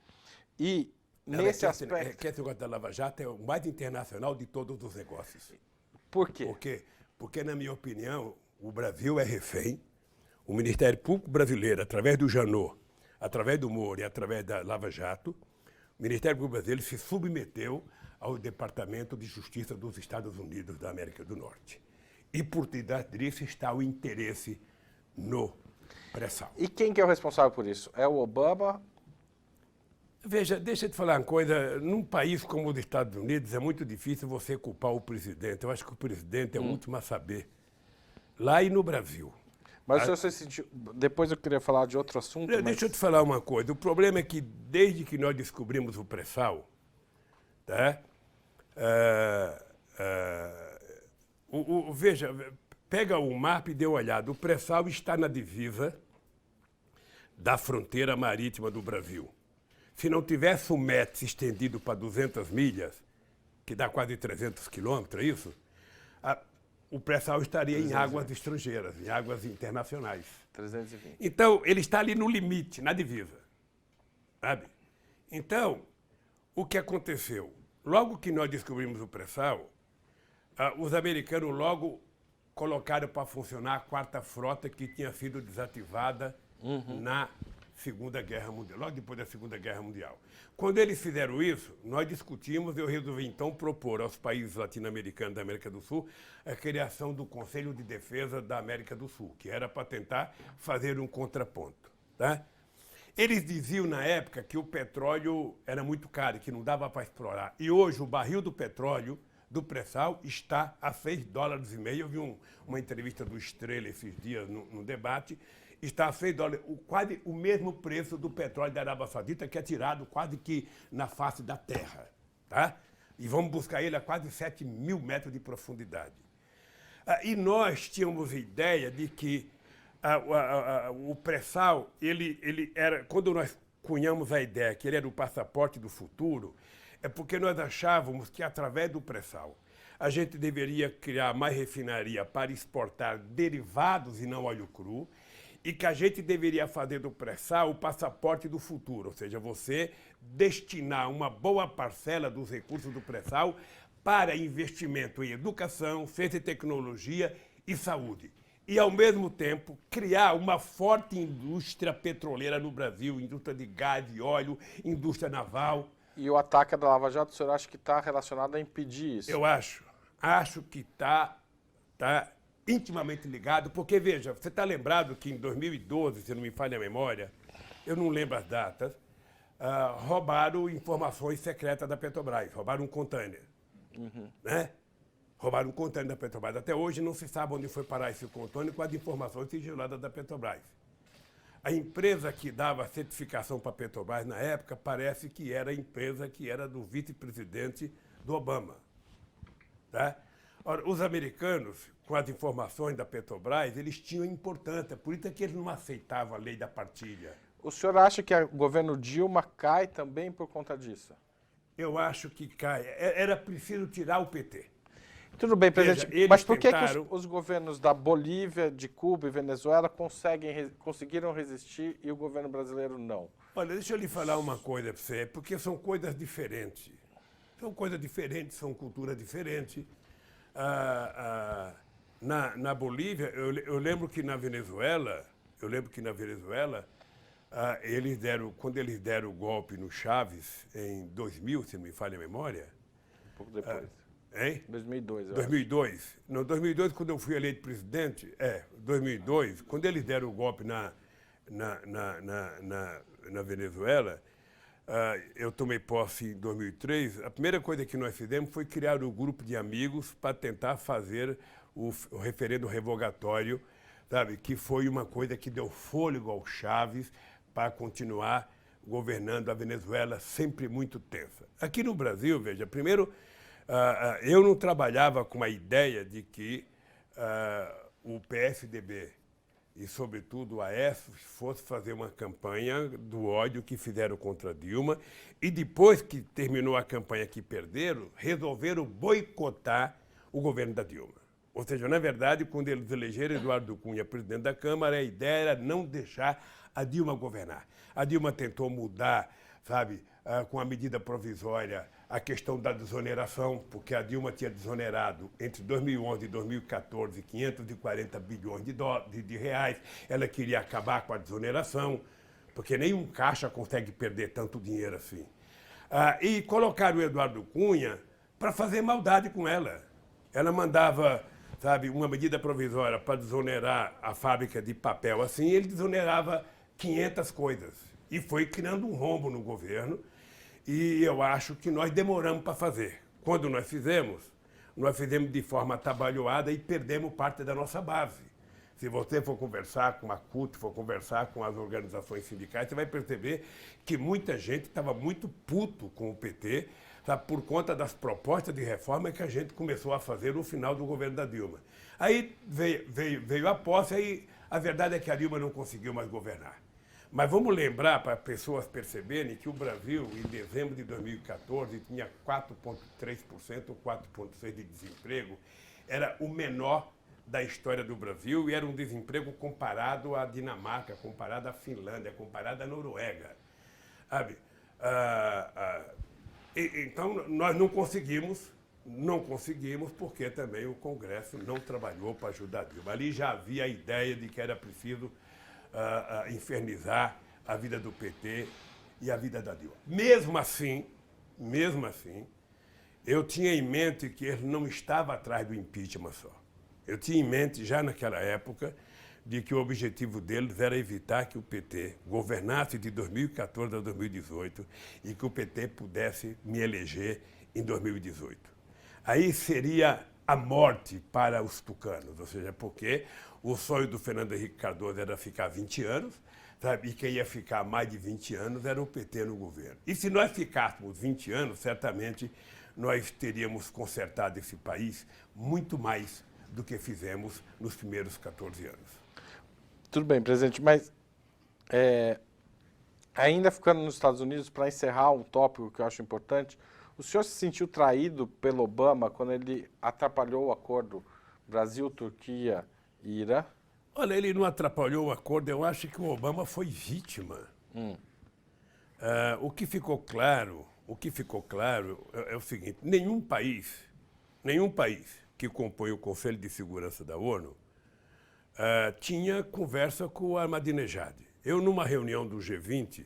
E nesse aspecto... Esse negócio da Lava Jato é o mais internacional de todos os negócios. Por quê? Porque, na minha opinião, o Brasil é refém. O Ministério Público Brasileiro, através do Janot, através do Moro e através da Lava Jato, o Ministério Público Brasileiro se submeteu ao Departamento de Justiça dos Estados Unidos da América do Norte. E por detrás disso está o interesse no pré-sal. E quem que é o responsável por isso? É o Obama? Veja, deixa eu te falar uma coisa. Num país como os Estados Unidos, é muito difícil você culpar o presidente. Eu acho que o presidente é o último a saber. Lá e no Brasil. Mas o senhor se sentiu... Depois eu queria falar de outro assunto, Deixa eu te falar uma coisa. O problema é que desde que nós descobrimos o pré-sal, tá? Veja, pega o mapa e dê uma olhada. O pré-sal está na divisa da fronteira marítima do Brasil. Se não tivesse o MET estendido para 200 milhas, que dá quase 300 quilômetros, é isso? O pré-sal estaria 320. Em águas estrangeiras, em águas internacionais. 320. Então, ele está ali no limite, na divisa. Sabe? Então, o que aconteceu? Logo que nós descobrimos o pré-sal, os americanos logo colocaram para funcionar a quarta frota que tinha sido desativada na Segunda Guerra Mundial, logo depois da Segunda Guerra Mundial. Quando eles fizeram isso, nós discutimos, eu resolvi então propor aos países latino-americanos da América do Sul a criação do Conselho de Defesa da América do Sul, que era para tentar fazer um contraponto. Tá? Eles diziam na época que o petróleo era muito caro, que não dava para explorar. E hoje o barril do petróleo do pré-sal está a $6,5. Eu vi uma entrevista do Estrela esses dias no debate. Está a $6, quase o mesmo preço do petróleo da Arábia Saudita, que é tirado quase que na face da terra. Tá? E vamos buscar ele a quase 7.000 metros de profundidade. E nós tínhamos ideia de que o pré-sal, ele era, quando nós cunhamos a ideia que ele era o passaporte do futuro, é porque nós achávamos que, através do pré-sal, a gente deveria criar mais refinaria para exportar derivados e não óleo cru, e que a gente deveria fazer do pré-sal o passaporte do futuro, ou seja, você destinar uma boa parcela dos recursos do pré-sal para investimento em educação, ciência e tecnologia e saúde. E, ao mesmo tempo, criar uma forte indústria petroleira no Brasil, indústria de gás e óleo, indústria naval. E o ataque da Lava Jato, o senhor acha que está relacionado a impedir isso? Eu acho que está intimamente ligado, porque, veja, você está lembrado que em 2012, se não me falha a memória, eu não lembro as datas, roubaram informações secretas da Petrobras, roubaram um container. Né? Roubaram um container da Petrobras. Até hoje não se sabe onde foi parar esse container com as informações sigilosas da Petrobras. A empresa que dava a certificação para a Petrobras na época parece que era a empresa que era do vice-presidente do Obama. Tá? Ora, os americanos, com as informações da Petrobras, eles tinham importância, por isso é que eles não aceitavam a lei da partilha. O senhor acha que o governo Dilma cai também por conta disso? Eu acho que cai. Era preciso tirar o PT. Tudo bem, presidente, Veja, mas por que, tentaram... que os governos da Bolívia, de Cuba e Venezuela conseguiram resistir e o governo brasileiro não? Olha, deixa eu lhe falar uma coisa para você, porque são coisas diferentes. São coisas diferentes, são culturas diferentes. Na Bolívia, eu lembro que na Venezuela, quando eles deram o golpe no Chaves, em 2000, se não me falha a memória. Um pouco depois. Hein? 2002, eu 2002. Não, 2002, quando eu fui eleito presidente, 2002, quando eles deram o golpe na Venezuela, eu tomei posse em 2003, a primeira coisa que nós fizemos foi criar um grupo de amigos para tentar fazer o referendo revogatório, sabe, que foi uma coisa que deu fôlego ao Chaves para continuar governando a Venezuela, sempre muito tensa. Aqui no Brasil, veja, primeiro, eu não trabalhava com a ideia de que o PSDB e, sobretudo, o Aécio fosse fazer uma campanha do ódio que fizeram contra Dilma e, depois que terminou a campanha que perderam, resolveram boicotar o governo da Dilma. Ou seja, na verdade, quando eles elegeram Eduardo Cunha presidente da Câmara, a ideia era não deixar a Dilma governar. A Dilma tentou mudar, sabe, com a medida provisória, a questão da desoneração, porque a Dilma tinha desonerado entre 2011 e 2014 540 bilhões de reais. Ela queria acabar com a desoneração, porque nenhum caixa consegue perder tanto dinheiro assim. E colocaram o Eduardo Cunha para fazer maldade com ela. Ela mandava, sabe, uma medida provisória para desonerar a fábrica de papel assim, ele desonerava 500 coisas. E foi criando um rombo no governo. E eu acho que nós demoramos para fazer. Quando nós fizemos de forma atabalhoada e perdemos parte da nossa base. Se você for conversar com a CUT, for conversar com as organizações sindicais, você vai perceber que muita gente estava muito puto com o PT, sabe, por conta das propostas de reforma que a gente começou a fazer no final do governo da Dilma. Aí veio a posse, aí a verdade é que a Dilma não conseguiu mais governar. Mas vamos lembrar, para as pessoas perceberem, que o Brasil, em dezembro de 2014, tinha 4,3% ou 4,6% de desemprego. Era o menor da história do Brasil e era um desemprego comparado à Dinamarca, comparado à Finlândia, comparado à Noruega. Sabe? Então, nós não conseguimos porque também o Congresso não trabalhou para ajudar a Dilma. Ali já havia a ideia de que era preciso infernizar a vida do PT e a vida da Dilma. Mesmo assim, eu tinha em mente que ele não estava atrás do impeachment só. Eu tinha em mente, já naquela época, de que o objetivo deles era evitar que o PT governasse de 2014 a 2018 e que o PT pudesse me eleger em 2018. Aí seria a morte para os tucanos, ou seja, porque o sonho do Fernando Henrique Cardoso era ficar 20 anos, sabe? E quem ia ficar mais de 20 anos era o PT no governo. E se nós ficássemos 20 anos, certamente nós teríamos consertado esse país muito mais do que fizemos nos primeiros 14 anos. Tudo bem, presidente, mas ainda ficando nos Estados Unidos, para encerrar um tópico que eu acho importante, o senhor se sentiu traído pelo Obama quando ele atrapalhou o acordo Brasil-Turquia e Irã? Olha, ele não atrapalhou o acordo, eu acho que o Obama foi vítima. O que ficou claro é o seguinte, nenhum país que compõe o Conselho de Segurança da ONU tinha conversa com o Ahmadinejad. Eu, numa reunião do G20,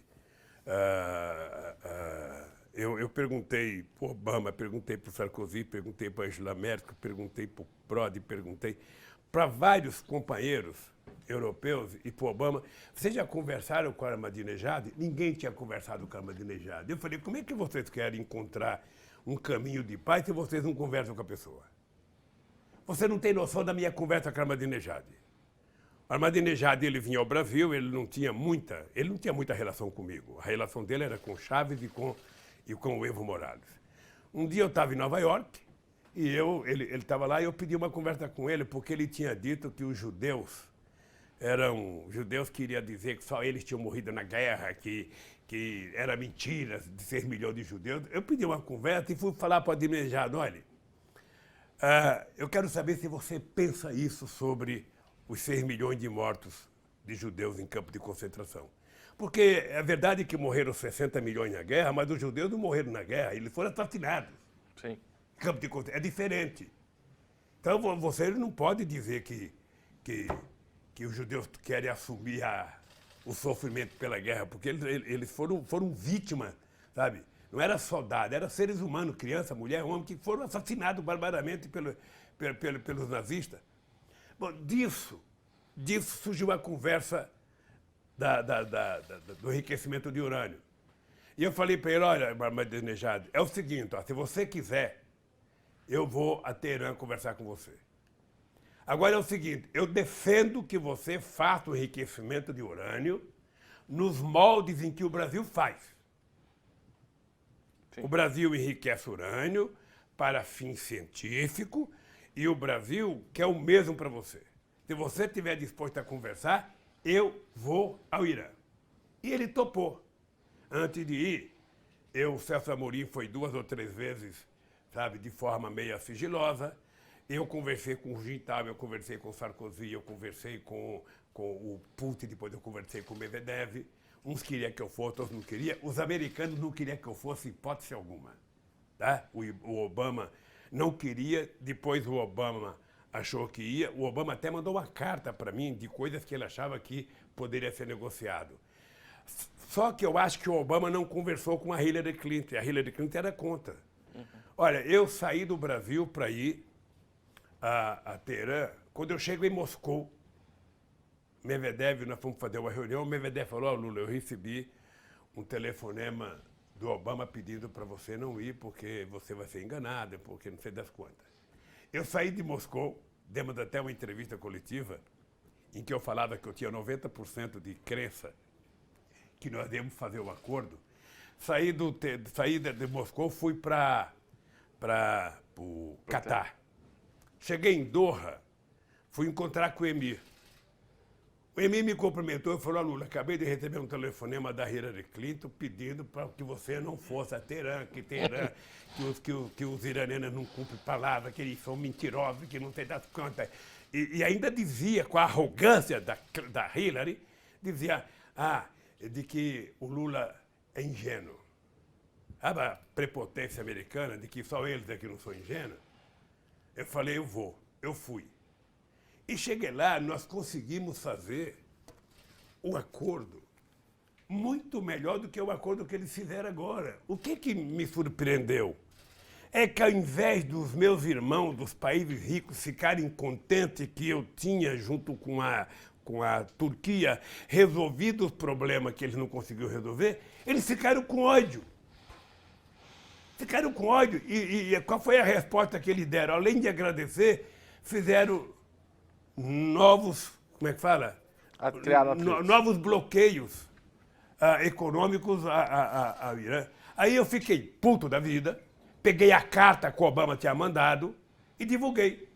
eu perguntei para o Obama, perguntei para o Sarkozy, perguntei para a Angela Merkel, perguntei para o Prodi, perguntei para vários companheiros. europeus e para o Obama, vocês já conversaram com o Ahmadinejad? Ninguém tinha conversado com o Ahmadinejad. Eu falei, como é que vocês querem encontrar um caminho de paz se vocês não conversam com a pessoa? Você não tem noção da minha conversa com o Ahmadinejad. O Ahmadinejad, ele vinha ao Brasil, ele não tinha muita relação comigo. A relação dele era com Chaves e com o Evo Morales. Um dia eu estava em Nova York, e ele estava lá e eu pedi uma conversa com ele, porque ele tinha dito que os judeus queria dizer que só eles tinham morrido na guerra, que era mentira de 6 milhões de judeus. Eu pedi uma conversa e fui falar para o Ahmadinejad, olha, eu quero saber se você pensa isso sobre os 6 milhões de mortos de judeus em campo de concentração. Porque é verdade que morreram 60 milhões na guerra, mas os judeus não morreram na guerra, eles foram assassinados. Sim. Campo de concentração é diferente. Então você não pode dizer que os judeus querem assumir o sofrimento pela guerra, porque eles foram vítimas, sabe? Não era soldado, eram seres humanos, criança, mulher, homem, que foram assassinados barbaramente pelos nazistas. Bom, disso surgiu a conversa do enriquecimento de urânio. E eu falei para ele, olha, Ahmadinejad, é o seguinte, ó, se você quiser, eu vou a Teherã conversar com você. Agora é o seguinte, eu defendo que você faça o enriquecimento de urânio nos moldes em que o Brasil faz. Sim. O Brasil enriquece urânio para fim científico e o Brasil quer o mesmo para você. Se você estiver disposto a conversar, eu vou ao Irã. E ele topou. Antes de ir, o Celso Amorim foi 2 ou 3 vezes, sabe, de forma meio sigilosa. Eu conversei com o Jintal, eu conversei com o Sarkozy, eu conversei com o Putin, depois eu conversei com o Medvedev. Uns queriam que eu fosse, outros não queriam. Os americanos não queriam que eu fosse, hipótese alguma. Tá? O Obama não queria, depois o Obama achou que ia. O Obama até mandou uma carta para mim de coisas que ele achava que poderia ser negociado. Só que eu acho que o Obama não conversou com a Hillary Clinton. A Hillary Clinton era contra. Olha, eu saí do Brasil para ir a Teherã. Quando eu chego em Moscou, Medvedev, nós fomos fazer uma reunião, o Medvedev falou, Lula, eu recebi um telefonema do Obama pedindo para você não ir porque você vai ser enganado, porque não sei das quantas. Eu saí de Moscou, demos até uma entrevista coletiva, em que eu falava que eu tinha 90% de crença que nós íamos fazer o acordo. Saí de Moscou, fui para o Catar. Cheguei em Doha, fui encontrar com o Emir. O Emir me cumprimentou e falou, Lula, acabei de receber um telefonema da Hillary Clinton pedindo para que você não fosse a Teherã, que os iranianos não cumprem palavra, que eles são mentirosos, que não tem das contas. E ainda dizia, com a arrogância da Hillary, dizia, de que o Lula é ingênuo. A prepotência americana de que só eles é que não são ingênuos. Eu falei, eu fui. E cheguei lá, nós conseguimos fazer um acordo muito melhor do que o acordo que eles fizeram agora. O que me surpreendeu é que ao invés dos meus irmãos dos países ricos ficarem contentes que eu tinha, junto com a Turquia, resolvido os problemas que eles não conseguiram resolver, eles ficaram com ódio. Ficaram com ódio. E qual foi a resposta que eles deram? Além de agradecer, fizeram novos, como é que fala? Novos bloqueios econômicos ao Irã. Aí eu fiquei puto da vida, peguei a carta que o Obama tinha mandado e divulguei.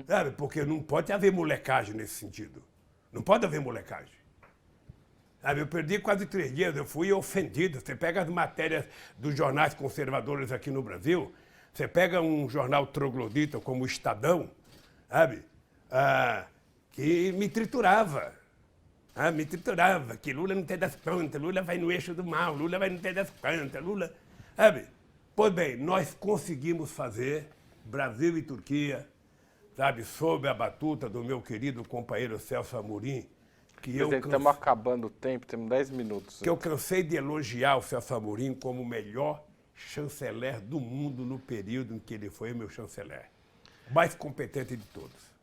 Sabe? Porque não pode haver molecagem nesse sentido. Não pode haver molecagem. Sabe? Eu perdi quase 3 dias, eu fui ofendido. Você pega as matérias dos jornais conservadores aqui no Brasil, você pega um jornal troglodita como o Estadão, sabe? Que me triturava. Que Lula não tem das contas, Lula vai no eixo do mal, Lula vai não ter das contas, Lula... Sabe? Pois bem, nós conseguimos fazer, Brasil e Turquia, sabe, sob a batuta do meu querido companheiro Celso Amorim, que estamos acabando o tempo, temos 10 minutos. Que eu cansei de elogiar o Celso Amorim como o melhor chanceler do mundo no período em que ele foi meu chanceler. mais competente de todos.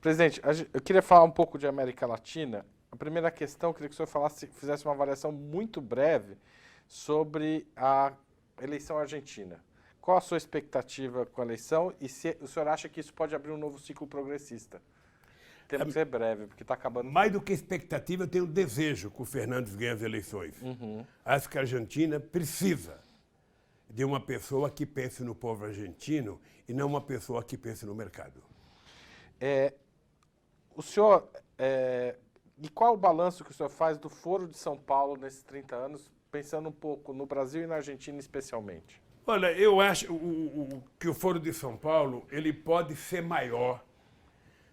Presidente, eu queria falar um pouco de América Latina. A primeira questão, eu queria que o senhor fizesse uma avaliação muito breve sobre a eleição argentina. Qual a sua expectativa com a eleição e se o senhor acha que isso pode abrir um novo ciclo progressista? Temos que ser breve, porque está acabando. Mais do que expectativa, eu tenho desejo que o Fernandes ganhe as eleições. Acho que a Argentina precisa de uma pessoa que pense no povo argentino e não uma pessoa que pense no mercado. O senhor, e qual é o balanço que o senhor faz do Foro de São Paulo nesses 30 anos, pensando um pouco no Brasil e na Argentina especialmente? Olha, eu acho que o Foro de São Paulo ele pode ser maior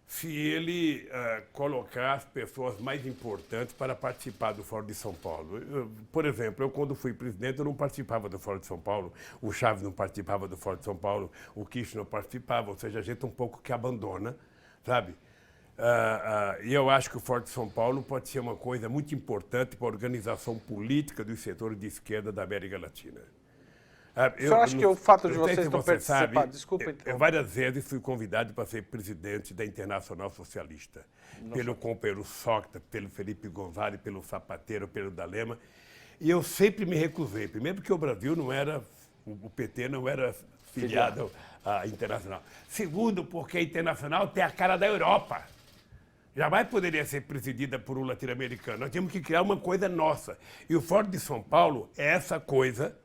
se ele colocar as pessoas mais importantes para participar do Foro de São Paulo. Por exemplo, eu quando fui presidente eu não participava do Foro de São Paulo, o Chaves não participava do Foro de São Paulo, o Kirchner não participava, ou seja, a gente um pouco que abandona, sabe? E eu acho que o Foro de São Paulo pode ser uma coisa muito importante para a organização política dos setores de esquerda da América Latina. O senhor acha que o fato de vocês não participarem... Desculpa, então. Eu várias vezes fui convidado para ser presidente da Internacional Socialista. Pelo companheiro Sócrates, pelo Felipe González, pelo Zapatero, pelo D'Alema. E eu sempre me recusei. Primeiro porque o Brasil não era... O PT não era filiado à Internacional. Segundo, porque a Internacional tem a cara da Europa. Jamais poderia ser presidida por um latino-americano. Nós temos que criar uma coisa nossa. E o Foro de São Paulo é essa coisa,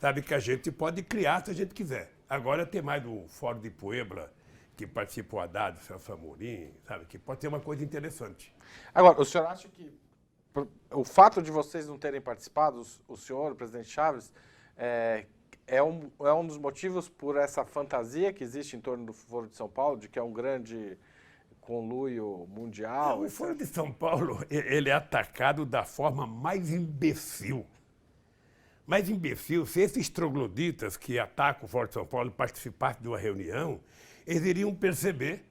sabe, que a gente pode criar se a gente quiser. Agora tem mais do Fórum de Puebla, que participa o Haddad, o Celso Amorim, sabe, que pode ser uma coisa interessante. Agora, o senhor acha que o fato de vocês não terem participado, o senhor, o presidente Chaves, é um dos motivos por essa fantasia que existe em torno do Foro de São Paulo, de que é um grande conluio mundial? O Foro de São Paulo, ele é atacado da forma mais imbecil. Mais imbecil, se esses trogloditas que atacam o Foro de São Paulo participassem de uma reunião, eles iriam perceber,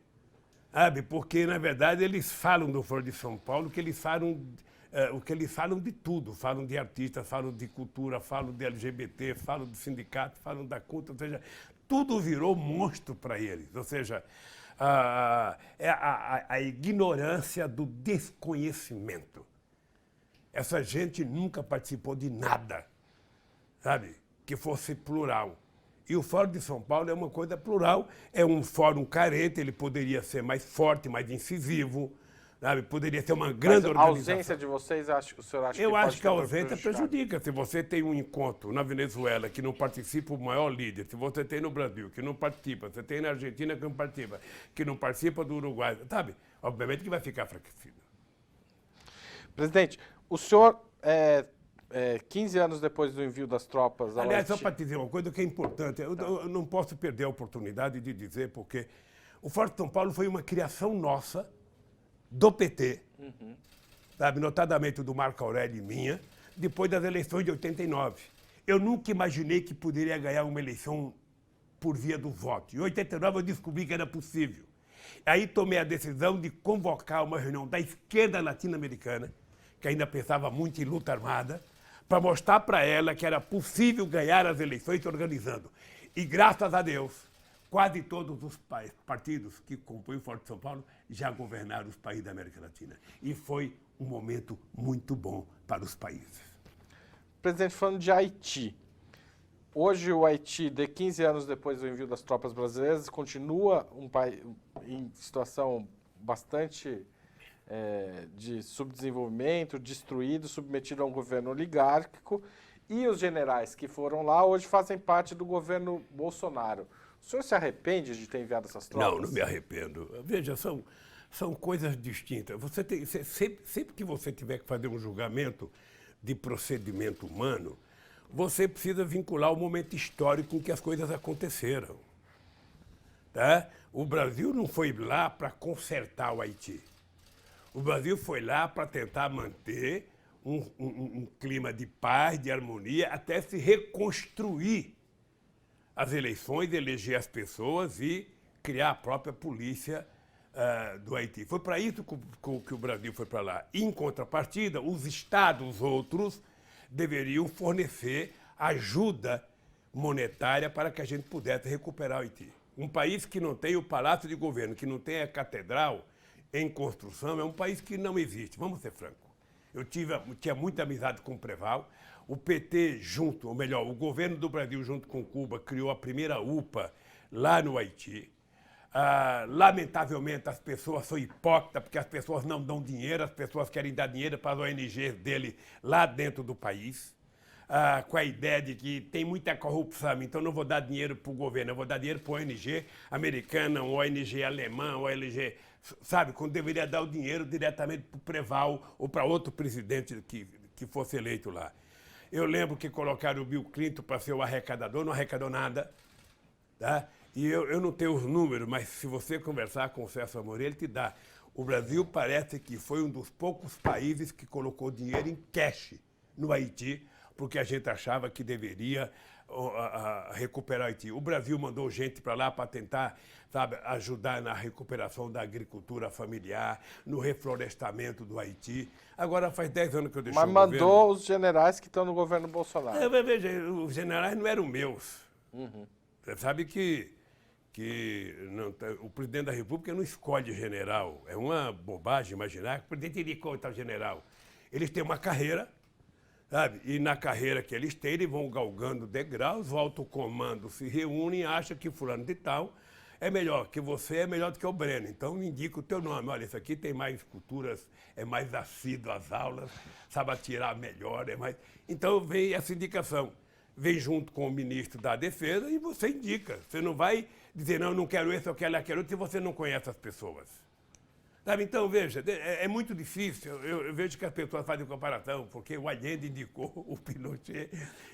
sabe? Porque, na verdade, eles falam do Foro de São Paulo que eles falam, o que eles falam de tudo. Falam de artistas, falam de cultura, falam de LGBT, falam de sindicato, falam da culta, ou seja, tudo virou monstro para eles. Ou seja, a ignorância do desconhecimento. Essa gente nunca participou de nada, sabe, que fosse plural. E o Fórum de São Paulo é uma coisa plural, é um fórum carente, ele poderia ser mais forte, mais incisivo, sabe, poderia ser uma grande organização. A ausência de vocês, o senhor acha que Eu pode acho que a ausência prejudica. Se você tem um encontro na Venezuela que não participa o maior líder, se você tem no Brasil que não participa, você tem na Argentina que não participa do Uruguai, sabe, obviamente que vai ficar enfraquecido. Presidente, o senhor... 15 anos depois do envio das tropas... Aliás, só para te dizer uma coisa que é importante, eu não posso perder a oportunidade de dizer, porque o Foro de São Paulo foi uma criação nossa, do PT, sabe, notadamente do Marco Aurélio e minha, depois das eleições de 89. Eu nunca imaginei que poderia ganhar uma eleição por via do voto. Em 89 eu descobri que era possível. Aí tomei a decisão de convocar uma reunião da esquerda latino-americana, que ainda pensava muito em luta armada, para mostrar para ela que era possível ganhar as eleições organizando. E, graças a Deus, quase todos os partidos que compõem o Foro de São Paulo já governaram os países da América Latina. E foi um momento muito bom para os países. Presidente, falando de Haiti, hoje o Haiti, de 15 anos depois do envio das tropas brasileiras, continua um país em situação bastante... de subdesenvolvimento, destruído, submetido a um governo oligárquico, e os generais que foram lá hoje fazem parte do governo Bolsonaro. O senhor se arrepende de ter enviado essas tropas? Não me arrependo. Veja, são coisas distintas. Você tem, sempre que você tiver que fazer um julgamento de procedimento humano, você precisa vincular o momento histórico em que as coisas aconteceram. Tá? O Brasil não foi lá para consertar o Haiti. O Brasil foi lá para tentar manter um clima de paz, de harmonia, até se reconstruir as eleições, eleger as pessoas e criar a própria polícia do Haiti. Foi para isso que o Brasil foi para lá. Em contrapartida, os estados outros deveriam fornecer ajuda monetária para que a gente pudesse recuperar o Haiti. Um país que não tem o Palácio de Governo, que não tem a catedral em construção, é um país que não existe. Vamos ser francos. Eu tinha muita amizade com o Preval. O PT junto, ou melhor, o governo do Brasil junto com Cuba criou a primeira UPA lá no Haiti. Lamentavelmente, as pessoas são hipócritas, porque as pessoas não dão dinheiro, as pessoas querem dar dinheiro para as ONGs dele lá dentro do país, com a ideia de que tem muita corrupção, então não vou dar dinheiro para o governo, eu vou dar dinheiro para a ONG americana, uma ONG alemã, uma ONG, sabe, quando deveria dar o dinheiro diretamente para o Preval ou para outro presidente que fosse eleito lá. Eu lembro que colocaram o Bill Clinton para ser o arrecadador, não arrecadou nada, tá? E eu não tenho os números, mas se você conversar com o César Amorim, ele te dá. O Brasil parece que foi um dos poucos países que colocou dinheiro em cash no Haiti, porque a gente achava que deveria recuperar o Haiti. O Brasil mandou gente para lá para tentar, sabe, ajudar na recuperação da agricultura familiar, no reflorestamento do Haiti. Agora faz 10 anos que eu deixei o governo. Mas mandou os generais que estão no governo Bolsonaro. Veja, os generais não eram meus. Você sabe que o presidente da República não escolhe general. É uma bobagem imaginar que o presidente indicou tal general. Eles têm uma carreira, sabe? E na carreira que eles têm, eles vão galgando degraus, o alto comando se reúne e acha que fulano de tal é melhor que você, é melhor do que o Breno. Então indica o teu nome. Olha, esse aqui tem mais culturas, é mais assíduo às aulas, sabe atirar melhor, é mais... Então vem essa indicação. Vem junto com o ministro da Defesa e você indica. Você não vai dizer, não, eu não quero esse, eu quero aquele outro, se você não conhece as pessoas. Sabe? Então, veja, é muito difícil. Eu vejo que as pessoas fazem comparação, porque o Allende indicou o Pinochet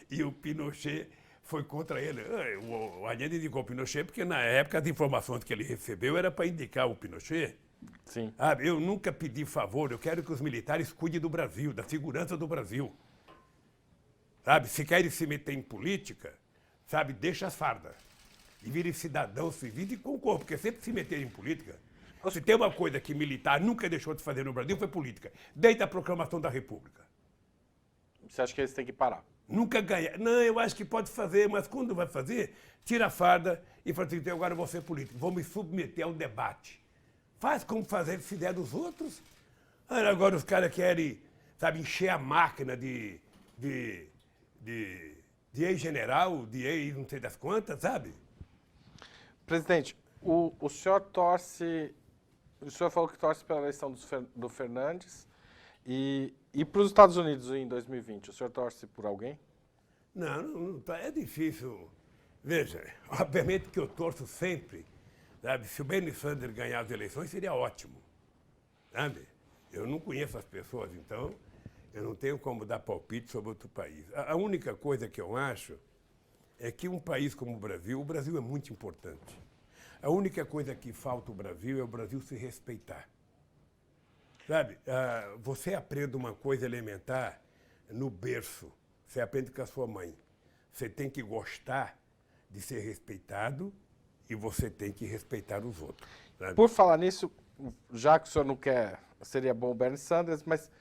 e o Pinochet foi contra ele. O Allende indicou o Pinochet porque, na época, as informações que ele recebeu era para indicar o Pinochet. Sim. Sabe? Eu nunca pedi favor, eu quero que os militares cuidem do Brasil, da segurança do Brasil. Sabe? Se querem se meter em política, sabe, deixa as fardas. E virem cidadãos civis e concorram, porque sempre se meter em política. Se tem uma coisa que militar nunca deixou de fazer no Brasil, foi política. Desde a proclamação da República. Você acha que eles têm que parar? Nunca ganhar. Não, eu acho que pode fazer, mas quando vai fazer, tira a farda e fala assim, então agora eu vou ser político, vou me submeter ao debate. Faz como fizeram os outros. Agora os caras querem, sabe, encher a máquina de ex-general, de ex não sei das quantas, sabe? Presidente, o senhor torce... O senhor falou que torce pela eleição do Fernandes e para os Estados Unidos em 2020. O senhor torce por alguém? Não, é difícil. Veja, obviamente que eu torço sempre, sabe? Se o Bernie Sanders ganhar as eleições, seria ótimo, sabe? Eu não conheço as pessoas, então eu não tenho como dar palpite sobre outro país. A única coisa que eu acho é que um país como o Brasil é muito importante. A única coisa que falta ao Brasil é o Brasil se respeitar. Sabe, você aprende uma coisa elementar no berço, você aprende com a sua mãe. Você tem que gostar de ser respeitado e você tem que respeitar os outros. Sabe? Por falar nisso, já que o senhor não quer, seria bom o Bernie Sanders, mas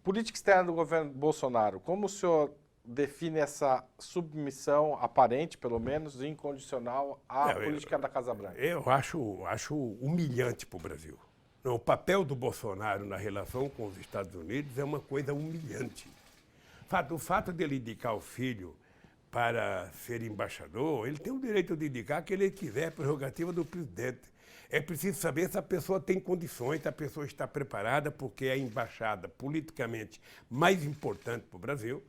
política externa do governo Bolsonaro, como o senhor define essa submissão aparente, pelo menos, incondicional à política da Casa Branca? Eu acho humilhante para o Brasil. Não, o papel do Bolsonaro na relação com os Estados Unidos é uma coisa humilhante. O fato de ele indicar o filho para ser embaixador, ele tem o direito de indicar que ele quiser, a prerrogativa do presidente. É preciso saber se a pessoa tem condições, se a pessoa está preparada, porque é a embaixada politicamente mais importante para o Brasil,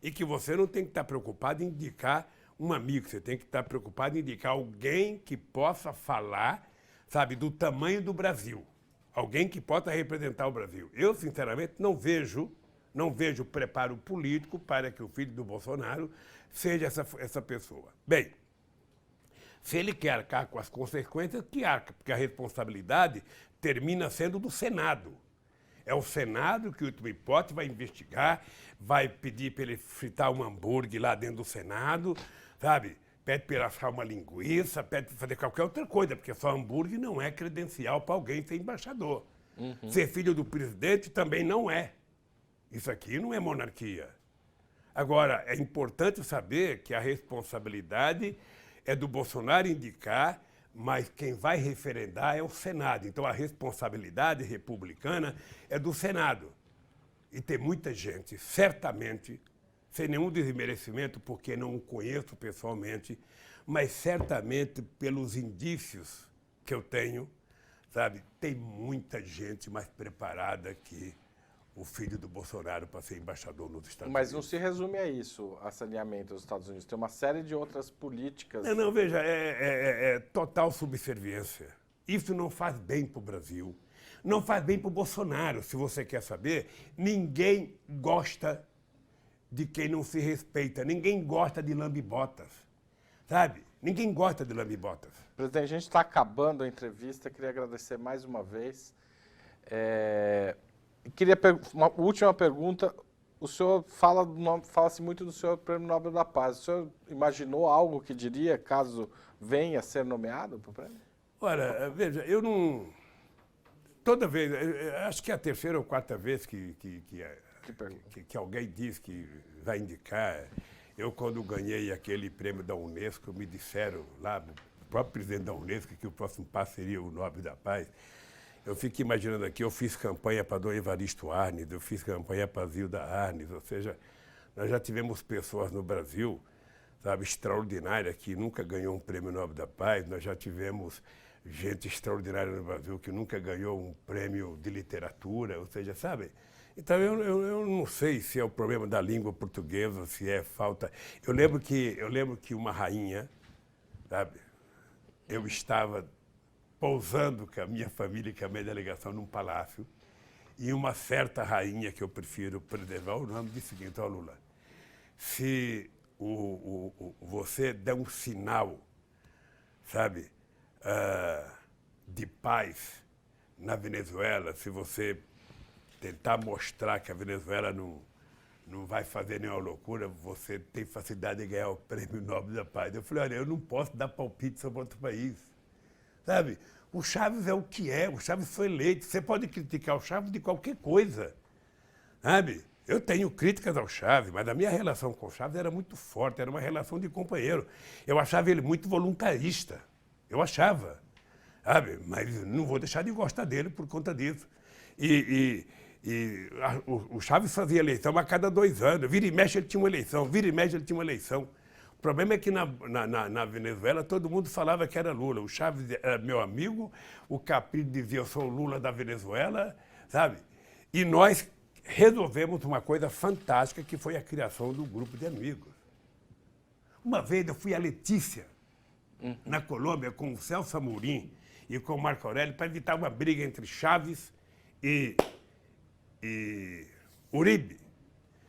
e que você não tem que estar preocupado em indicar um amigo, você tem que estar preocupado em indicar alguém que possa falar, sabe, do tamanho do Brasil. Alguém que possa representar o Brasil. Eu, sinceramente, não vejo preparo político para que o filho do Bolsonaro seja essa pessoa. Bem, se ele quer arcar com as consequências, que arca, porque a responsabilidade termina sendo do Senado. É o Senado que, em última hipótese, vai investigar, vai pedir para ele fritar um hambúrguer lá dentro do Senado, sabe? Pede para ele assar uma linguiça, pede para fazer qualquer outra coisa, porque só hambúrguer não é credencial para alguém ser embaixador. Ser filho do presidente também não é. Isso aqui não é monarquia. Agora, é importante saber que a responsabilidade é do Bolsonaro indicar, mas quem vai referendar é o Senado. Então a responsabilidade republicana é do Senado. E tem muita gente, certamente, sem nenhum desmerecimento, porque não o conheço pessoalmente, mas certamente pelos indícios que eu tenho, sabe, tem muita gente mais preparada que o filho do Bolsonaro para ser embaixador nos Estados Mas não Unidos. se resume a isso, a saneamento dos Estados Unidos. Tem uma série de outras políticas. Não, veja, é total subserviência. Isso não faz bem para o Brasil. Não faz bem para o Bolsonaro, se você quer saber. Ninguém gosta de quem não se respeita. Ninguém gosta de lambe-botas, sabe? Ninguém gosta de lambe-botas. Presidente, a gente está acabando a entrevista. Queria agradecer mais uma vez. Uma última pergunta. O senhor fala-se muito do senhor Prêmio Nobel da Paz. O senhor imaginou algo que diria caso venha a ser nomeado para o prêmio? Ora, veja, eu não... Toda vez, acho que é a terceira ou quarta vez que alguém diz que vai indicar. Eu, quando ganhei aquele prêmio da Unesco, me disseram lá, o próprio presidente da Unesco, que o próximo passo seria o Nobel da Paz. Eu fico imaginando aqui, eu fiz campanha para Dom Evaristo Arnes, eu fiz campanha para Zilda Arnes, ou seja, nós já tivemos pessoas no Brasil, sabe, extraordinárias, que nunca ganhou um prêmio Nobel da Paz, nós já tivemos gente extraordinária no Brasil que nunca ganhou um prêmio de literatura, ou seja, sabe? Então eu não sei se é o problema da língua portuguesa, se é falta... Eu lembro que uma rainha, sabe, eu estava pousando com a minha família, com a minha delegação num palácio, e uma certa rainha, que eu prefiro preservar o nome, disse o seguinte: ó, Lula, se você der um sinal, sabe, de paz na Venezuela, se você tentar mostrar que a Venezuela não vai fazer nenhuma loucura, você tem facilidade de ganhar o Prêmio Nobel da Paz. Eu falei, olha, eu não posso dar palpite sobre outro país. Sabe? O Chaves é o que é, o Chaves foi eleito. Você pode criticar o Chaves de qualquer coisa. Sabe? Eu tenho críticas ao Chaves, mas a minha relação com o Chaves era muito forte, era uma relação de companheiro. Eu achava ele muito voluntarista. Eu achava. Sabe? Mas não vou deixar de gostar dele por conta disso. O Chaves fazia eleição a cada 2 anos. Vira e mexe ele tinha uma eleição, vira e mexe ele tinha uma eleição. O problema é que na Venezuela todo mundo falava que era Lula. O Chaves era meu amigo, o Capriles dizia eu sou o Lula da Venezuela, sabe? E nós resolvemos uma coisa fantástica que foi a criação do grupo de amigos. Uma vez eu fui a Letícia, na Colômbia, com o Celso Amorim e com o Marco Aurélio para evitar uma briga entre Chaves e Uribe.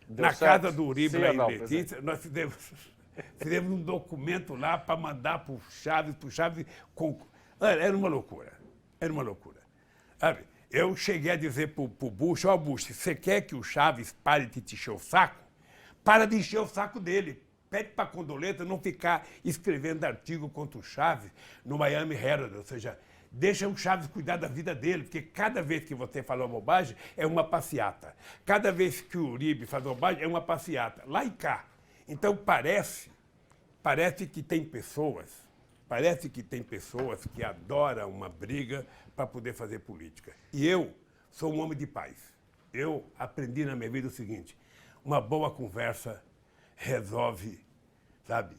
Na casa do Uribe, lá em Letícia, nós fizemos um documento lá para mandar para o Chaves, Era uma loucura, era uma loucura. Sabe? Eu cheguei a dizer para o Bush, ó Bush, você quer que o Chaves pare de te encher o saco? Para de encher o saco dele. Pede para a Condoleta não ficar escrevendo artigo contra o Chaves no Miami Herald, ou seja, deixa o Chaves cuidar da vida dele, porque cada vez que você fala uma bobagem, é uma passeata. Cada vez que o Uribe faz bobagem, é uma passeata. Lá e cá. Então parece que tem pessoas que adoram uma briga para poder fazer política. E eu sou um homem de paz. Eu aprendi na minha vida o seguinte: uma boa conversa resolve, sabe,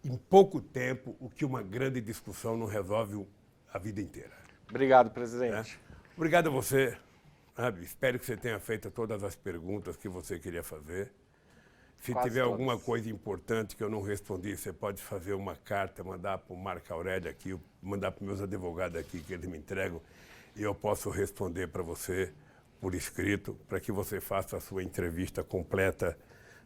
em pouco tempo o que uma grande discussão não resolve a vida inteira. Obrigado, presidente. Obrigado a você. Sabe? Espero que você tenha feito todas as perguntas que você queria fazer. Se Quase tiver todas. alguma coisa importante que eu não respondi, você pode fazer uma carta, mandar para o Marco Aurélio aqui, mandar para os meus advogados aqui, que eles me entregam, e eu posso responder para você por escrito, para que você faça a sua entrevista completa,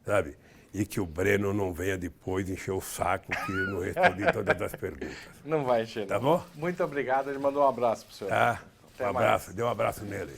sabe? E que o Breno não venha depois encher o saco que eu não respondi todas as perguntas. Não vai encher, Tá não. bom? Muito obrigado. Ele mandou um abraço para o senhor. Tá? Até Um mais. abraço, dê um abraço nele.